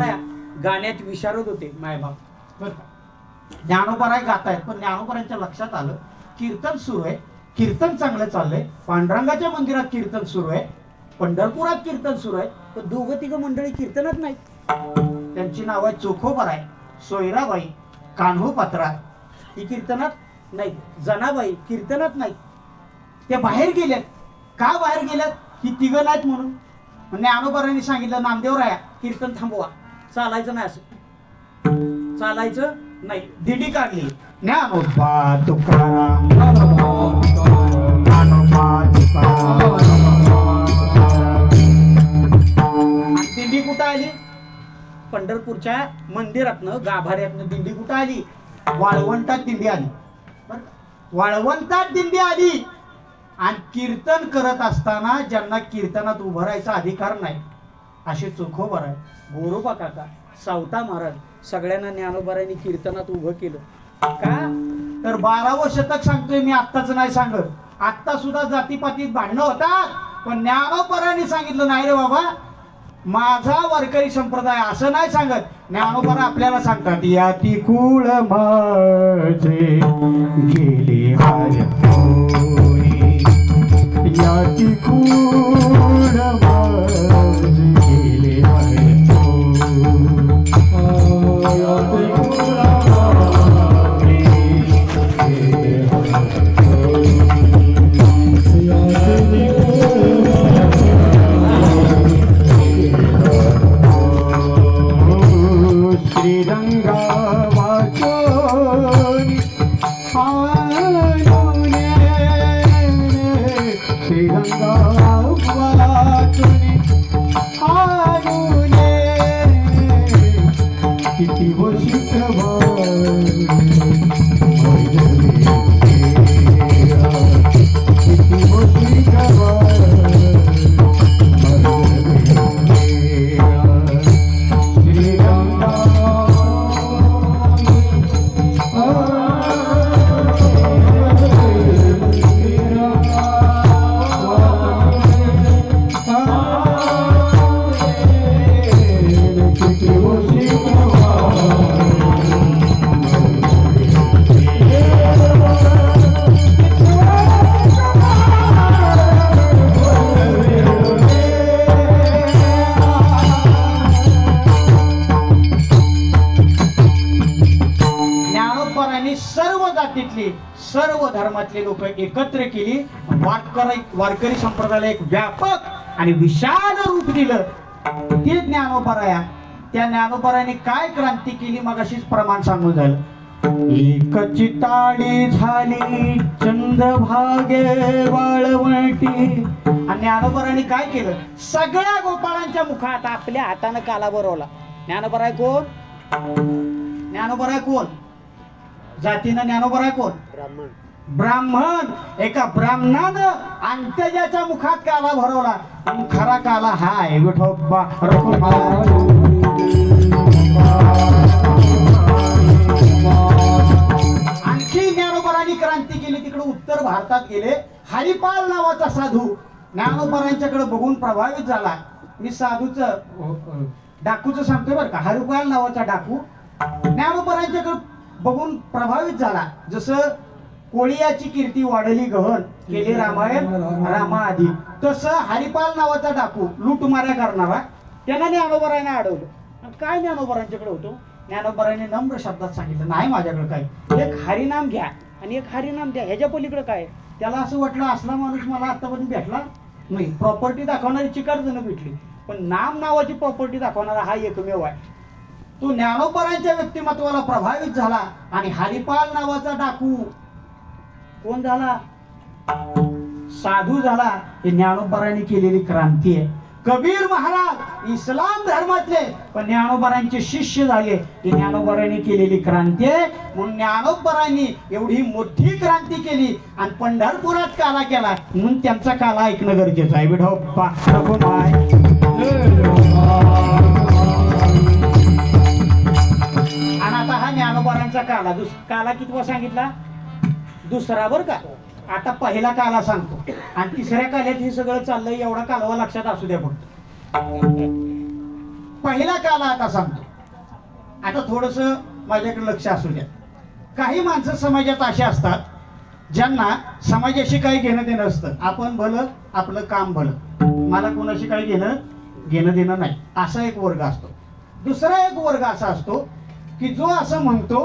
गाण्यात विशारद होते मायबाप. बरं का ज्ञानोबा गातायत पण ज्ञानोबांच्या लक्षात आलं कीर्तन सुरू आहे. कीर्तन चांगलं चाललंय. पांडुरंगाच्या मंदिरात कीर्तन सुरू आहे. पंढरपुरात कीर्तन सुरू आहे. पण दोघं तिघं मंडळी कीर्तनात नाही. त्यांची नाव आहे चोखोबाराय सोयराबाई कान्होपात्रा. ही कीर्तनात नाही. जनाबाई कीर्तनात नाही. ते बाहेर गेल्यात. का बाहेर गेल्यात ही तिघं नाहीत म्हणून. ज्ञानोबांनी सांगितलं नामदेवराया कीर्तन थांबवा चालायचं नाही. असं चालायचं नाही, दिंडी काढली. ज्ञानोबा तुकाराम, ज्ञानोबा तुकाराम. आणि दिंडी कुठं आली? पंढरपूरच्या मंदिरातनं, गाभाऱ्यातनं दिंडी कुठं आली? वाळवंटात दिंडी आली. वाळवंटात दिंडी आली. आणि कीर्तन करत असताना ज्यांना कीर्तनात उभं राहायचा अधिकार नाही असे चोखोबर आहे, गोरोबा काका, सावता महाराज, सगळ्यांना ज्ञानोबारांनी कीर्तनात उभं केलं. का तर 12वं शतक सांगतोय मी, आत्ताच नाही सांगत. आत्ता सुद्धा जातीपातीत भांडणं होतात, पण ज्ञानोबारांनी सांगितलं नाही रे बाबा, माझा वारकरी संप्रदाय असं नाही सांगत. ज्ञानोबा आपल्याला सांगतात, याती कुळ माझे गेले हाय, याती कुळ माझे गेले हाय, याती कुळ माझे गेले श्रीरंगा वाचोनी आनुने, श्रीरंगा वाचोनी आनुने, किती वशिष्ठवा किती वशिष्ठवा सर्व जातीतली, सर्व धर्मातले लोक एकत्र केली. वारकरी संप्रदायाला एक व्यापक आणि विशाल रूप दिलं. ते ज्ञानोबाराया, त्या ज्ञानोबाराने काय क्रांती केली मगाशीच प्रमाण सांगून झालं. एक चिताडी झाली चंद्रभागे वाळवंटी. आणि ज्ञानोबाराने काय केलं? सगळ्या गोपाळांच्या मुखात आपल्या हातानं काला भरवला. ज्ञानोबाराय कोण? ज्ञानोबाराय कोण? जातीनं ज्ञानोबाराय कोण? ब्राह्मण. ब्राह्मण. एका ब्राह्मणानं अंत्यजाच्या मुखात काला भरवला. खरा काला हाय विठोबा रखुमाई. आणखी ज्ञानोबारांनी क्रांती केली. तिकडे उत्तर भारतात गेले. हरिपाल नावाचा साधू ज्ञानोबारांच्याकडे बघून प्रभावित झाला. मी साधूचं डाकूचं सांगतोय बरं का. हरिपाल नावाचा डाकू ज्ञानोबारांच्याकडे बघून प्रभावित झाला. जसं कोळियाची कीर्ती वाढली गहन केले रामायण रामाआधी, तसं हरिपाल नावाचा डाकू लूटमाऱ्या करणारा त्यानं ज्ञानोबारांना अडवलं. काय ज्ञानोबारांच्याकडे होतो? ज्ञानोबारांनी नम्र शब्दात सांगितलं, नाही माझ्याकडे काय, एक हरिनाम घ्या आणि एक हरिनाम द्या, ह्याच्या पलीकडे काय. त्याला असं वाटलं असला माणूस मला आतापर्यंत भेटला नाही. प्रॉपर्टी दाखवणारी चिकार जण भेटली, पण नाम नावाची प्रॉपर्टी दाखवणारा हा एकमेव आहे. तो ज्ञानोबारांच्या व्यक्तिमत्वाला प्रभावित झाला आणि हरिपाल नावाचा डाकू कोण झाला? साधू झाला. हे ज्ञानोबारांनी केलेली क्रांती आहे. कबीर महाराज इस्लाम धर्मातले पण ज्ञानोबारांचे शिष्य झाले. ही ज्ञानोबारांनी केलेली क्रांती आहे. म्हणून ज्ञानोबारांनी एवढी मोठी क्रांती केली आणि पंढरपुरात काला केला, म्हणून त्यांचा काला ऐकणं गरजेचं आहे. विठोबा रखुमाई. आणि आता हा ज्ञानोबारांचा काला काला कितवा सांगितला? दुसरा बर का. आता पहिला काला सांगतो आणि तिसऱ्या काल्यात हे सगळं चाललंय. एवढा कालवा लक्षात असू द्या फक्त. पहिला काला आता सांगतो. आता थोडस माझ्याकडे लक्ष असू द्या. काही माणसं समाजात अशी असतात ज्यांना समाजाशी काही घेणं देणं असतं. आपण भलं, आपलं काम भलं, मला कोणाशी काही घेणं देणं नाही, असा एक वर्ग असतो. दुसरा एक वर्ग असा असतो की जो असं म्हणतो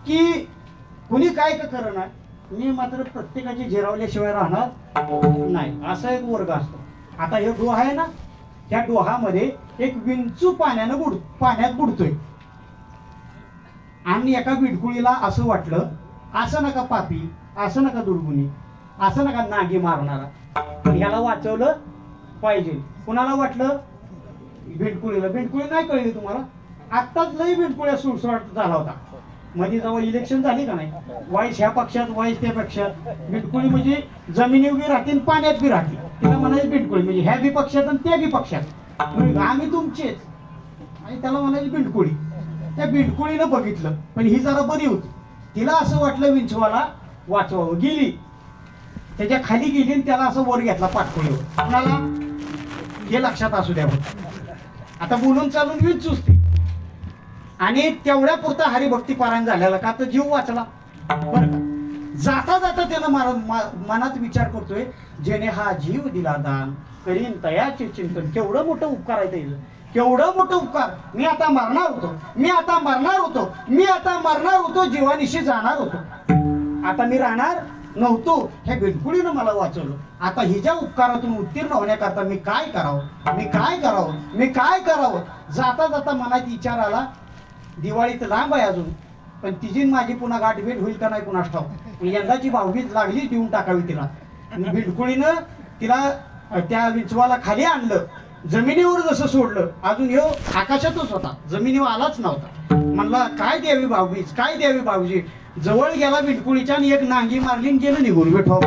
की कुणी काय करणार, मी मात्र प्रत्येकाची झिरवल्याशिवाय राहणार नाही, असा एक वर्ग असतो. आता हे डोहा आहे ना, त्या डोहामध्ये एक विंचू पाण्यात बुडतोय. आणि एका बिडकुळीला असं वाटलं, असं नका पापी, असं नका दुर्गुणी, असं नका नागी मारणारा, पण ह्याला वाचवलं पाहिजे. कुणाला वाटलं? बिडकुळीला. बिडकुळी नाही कळली तुम्हाला? आत्ताच लई बिडकुळ्या सुळसुळाट झाला होता. मध्ये जेव्हा इलेक्शन झाली का नाही, वाईस ह्या पक्षात वाईस त्या पक्षात, बिडकुळी म्हणजे जमिनी बी राहतील पाण्यात बी राहतील, तिला म्हणायची बिडकुळी. म्हणजे ह्या बी पक्षात आणि त्या बी पक्षात, आम्ही तुमचेच, आणि त्याला म्हणायची बिडकुळी. त्या बिडकुळीनं बघितलं, पण ही जरा बरी होती. तिला असं वाटलं विंचवाला वाचवावं, गेली त्याच्या खाली गेली आणि त्याला असं वर घेतला पाठकुळीवर. कुणाला? हे लक्षात असू द्या. आता बोलून चालून विंचूच ती, आणि तेवढ्या पुरता हरिभक्ती पारायण झालेला का तर जीव वाचला. बरं का? जाता जाता त्यानं मनात विचार करतोय, जेने हा जीव दिला दान, करीन तयाचे चिंतन. केवढं मोठं उपकार आहे त्याचं, केवढं मोठं उपकार. मी आता मरणार होतो, मी आता मरणार होतो, मी आता मरणार होतो, जीवानिशी जाणार होतो, आता मी राहणार नव्हतो. ह्या बिडकुळीनं मला वाचवलं. आता हिच्या उपकारातून उत्तीर्ण होण्याकरता मी काय करावं, मी काय करावं, मी काय करावं. जाता जाता मनात विचार आला, दिवाळीत लांब आहे अजून, पण तिची माझी पुन्हा गाठभेट होईल का नाही कुणास ठाऊक. यंदाची भाऊबीज लागली देऊन टाकावी तिला. बिडकुळीनं तिला त्या विंचवाला खाली आणलं, जमिनीवर जसं सोडलं, अजून ह्यो आकाशातच होता, जमिनीवर आलाच नव्हता. म्हणला काय द्यावी भाऊबीज, काय द्यावी भाऊजी. जवळ गेला बिडकुळीच्या आणि एक नांगी मारली आणि गेलं निघून. विठो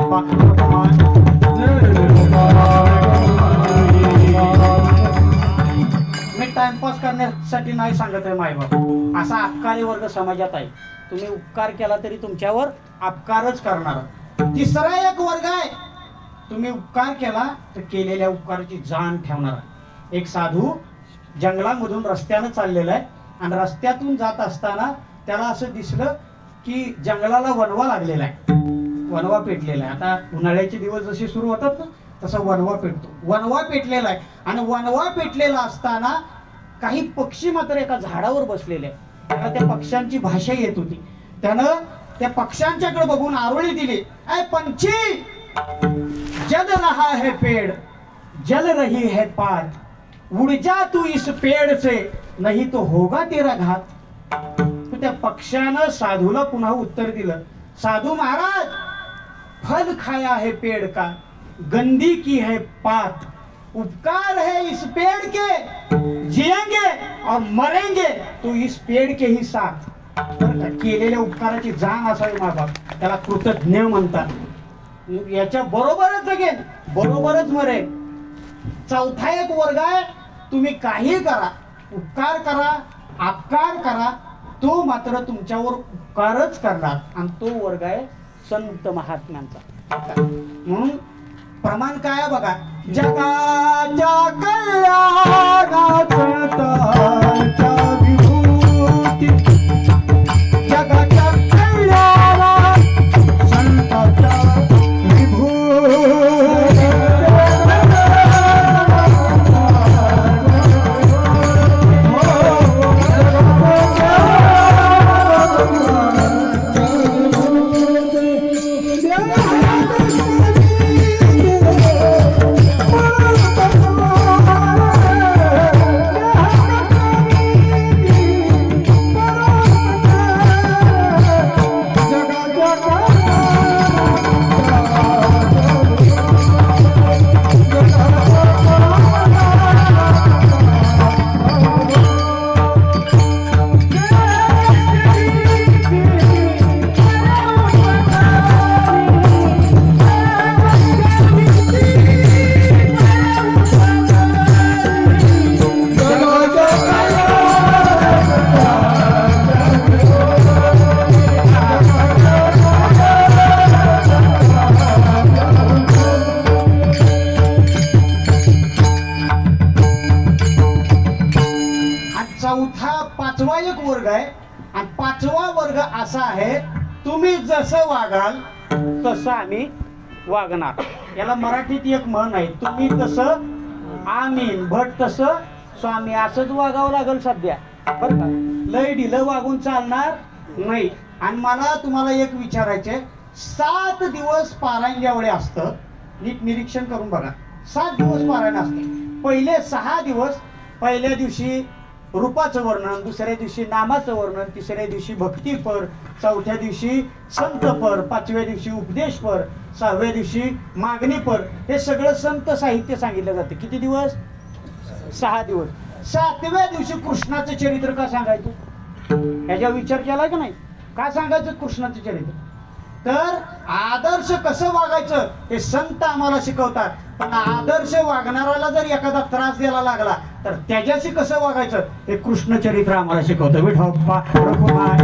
मी टाइमपास करण्यासाठी नाही सांगत आहे मायबाप, असा अपकारी वर्ग समाजात आहे. तुम्ही उपकार केला तरी तुमच्यावर अपकारच करणार. तिसरा एक वर्ग आहे, तुम्ही उपकार केला तर केलेल्या उपकाराची जाण ठेवणार. एक साधू जंगलामधून रस्त्यानं चाललेला आहे, आणि रस्त्यातून जात असताना त्याला असं दिसलं की जंगलाला वणवा लागलेला आहे, वणवा पेटलेला आहे. आता उन्हाळ्याचे दिवस जसे सुरू होतात ना, तसा वणवा पेटतो. वणवा पेटलेला आहे, आणि वणवा पेटलेला असताना काही पक्षी मात्र एका झाडावर बसलेले. त्याला त्या पक्ष्यांची भाषा येत होती. त्यानं त्या पक्ष्यांच्याकडे बघून आरोळी दिली, ऐ पंछी, जल रहा है पेड़, जल रही है पात, उड़ जा तू इस पेड़ से, नहीं तो होगा तेरा घात. त्या पक्ष्यानं साधूला पुन्हा उत्तर दिलं, साधू महाराज, फल खाया है पेड़ का, गंदी की है पात, उपकार है इस पेड़ के, जिएंगे और मरेंगे तो इस पेड़ के ही साथ. केलेल्या उपकाराची जाण असावी मायबाप, त्याला कृतज्ञ म्हणतात. याच्या बरोबरच जगेन, बरोबरच मरेन. चौथा एक वर्ग आहे, तुम्ही काही करा, उपकार करा, अपकार करा, तो मात्र तुमच्यावर उपकारच करणार, आणि तो वर्ग आहे संत महात्म्यांचा. म्हणून प्रमाण काय आहे बघा, जगाच्या कल्याणाचा विभूती, जगाच्या कल्याणात संतांचा पाचवा एक वर्ग आहे, आणि पाचवा वर्ग असा आहे, तुम्ही जसं वागाल तसं आम्ही वागणार. याला मराठीत एक म्हण आहे, तुम्ही तसं आमीन, भट तसं स्वामी, असंच वागावं लागेल सध्या, बरं का. लय ढिलं वागून चालणार नाही. आणि मला तुम्हाला एक विचारायचंय, 7 दिवस पारायण जेवढे असतं, नीट निरीक्षण करून बघा. 7 दिवस पारायण असतं. पहिले 6 दिवस, पहिल्या दिवशी रूपाचं वर्णन, दुसऱ्या दिवशी नामाचं वर्णन, तिसऱ्या दिवशी भक्तीपर, चौथ्या दिवशी संतपर, पाचव्या दिवशी उपदेशपर, सहाव्या दिवशी मागणीपर. हे सगळं संत साहित्य सांगितलं जातं. किती दिवस? 6 दिवस. 7व्या दिवशी कृष्णाचं चरित्र का सांगायचं? याचा विचार केला का नाही? का सांगायचं कृष्णाचं चरित्र? तर आदर्श कसं वागायचं हे संत आम्हाला शिकवतात. पण आदर्श वागणाऱ्याला जर एखादा त्रास द्यायला लागला तर त्याच्याशी कसं वागायचं हे कृष्ण चरित्र आम्हाला शिकवतं. विठोबा रघुनाथ.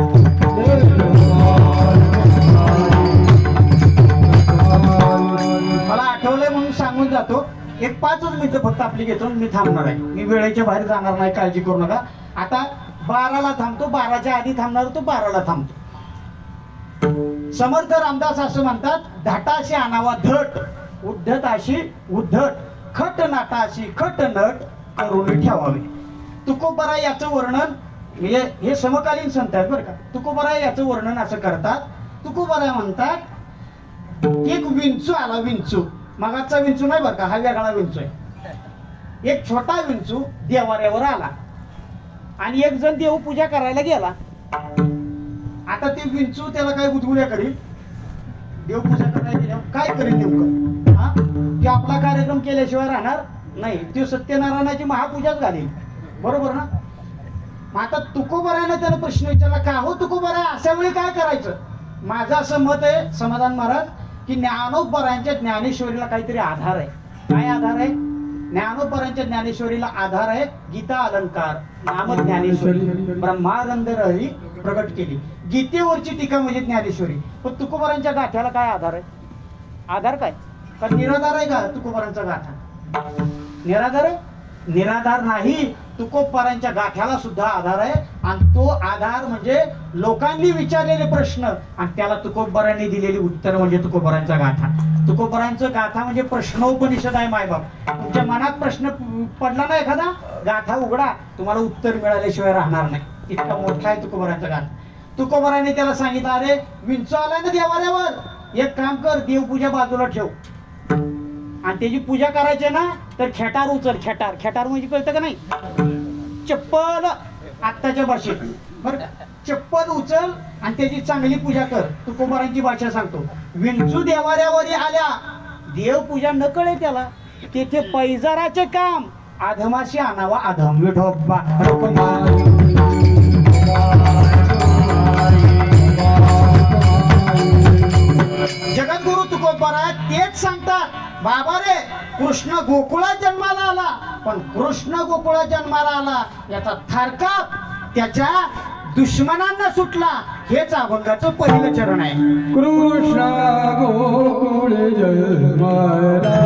मला आठवलंय म्हणून सांगून जातो. एक 5 मिनिटं फक्त आपली घेतो, मी थांबणार आहे. मी वेळेच्या बाहेर जाणार नाही, काळजी करू नका. आता 12ला थांबतो, 12च्या आधी थांबणार तो 12ला थांबतो. समर्थ रामदास असं म्हणतात, धाटाशी आणावा धट, उद्धताशी उद्धट, खट नाटाशी खट नट करून ठेवावे. तुकोबरा याचं वर्णन, म्हणजे हे समकालीन संत आहेत बरं का. तुकोबरा याचं वर्णन असं करतात. तुकोबरा म्हणतात, एक विंचू आला. विंचू मागाचा विंचू नाही बरं का, हा वेगळा विंचू आहे. एक छोटा विंचू देवाऱ्यावर आला आणि एक जण देवपूजा करायला गेला. आता ते विंचू त्याला काय गुदगुल्या करील? देवपूजा करायला गेल्यावर काय करेल नेमकं? हा, ते आपला कार्यक्रम केल्याशिवाय राहणार नाही. ते सत्यनारायणाची महापूजाच घालेल, बरोबर ना? मग आता तुकोबराने त्याला प्रश्न विचारला, का हो तुकोबरा, अशा वेळी काय करायचं? माझं असं मत आहे समाधान महाराज की ज्ञानोबरांच्या ज्ञानेश्वरीला काहीतरी आधार आहे. काय आधार आहे? ज्ञानोबरांच्या ज्ञानेश्वरीला आधार आहे गीता अलंकार, नाम ज्ञानेश्वरी, ब्रह्मानंद रही प्रगट केली. गीतेवरची टीका म्हणजे ज्ञानेश्वरी. पण तुकोबरांच्या गाठ्याला काय आधार आहे? आधार काय? का निराधार आहे का तुकोबरांचा गाठा? निराधार आहे? निराधार नाही. तुकोबरांच्या गाठ्याला सुद्धा आधार आहे. आणि तो आधार म्हणजे लोकांनी विचारलेले प्रश्न आणि त्याला तुकोबरांनी दिलेली उत्तर म्हणजे तुकोबरांचा गाठा. तुकोबरांचं गाथा म्हणजे प्रश्नोपनिषद आहे. मायबाप, तुमच्या मनात प्रश्न पडला ना एखादा, गाथा उघडा, तुम्हाला उत्तर मिळाल्याशिवाय राहणार नाही. इतका मोठा आहे तुकोबरांचा गाथा. तुकोबराने त्याला सांगितलं, अरे विंचू आलाय ना देवाऱ्यावर, एक काम कर, देवपूजा बाजूला ठेव आणि त्याची पूजा करायची ना तर खेटार उचल. खेटार, खेटार म्हणजे कळतं का नाही? चप्पल आत्ताच्या भाषेत, बरं का? चप्पल उचल आणि त्याची चांगली पूजा कर. तुकोबरांची भाषा सांगतो. विंचू देवाऱ्यावरी आल्या, देवपूजा न कळे त्याला, तेथे पैजाराचे काम आधमाशी आणावा आधम. विठोबा जगद्गुरु तुकोबरा तेच सांगतात, बाबा रे, कृष्ण गोकुळात जन्माला आला, पण कृष्ण गोकुळात जन्माला आला याचा थरकाप त्याच्या दुश्मनांना सुटला. हेच अभंगाचं पहिलं चरण आहे. कृष्ण गोकुळ जन्माला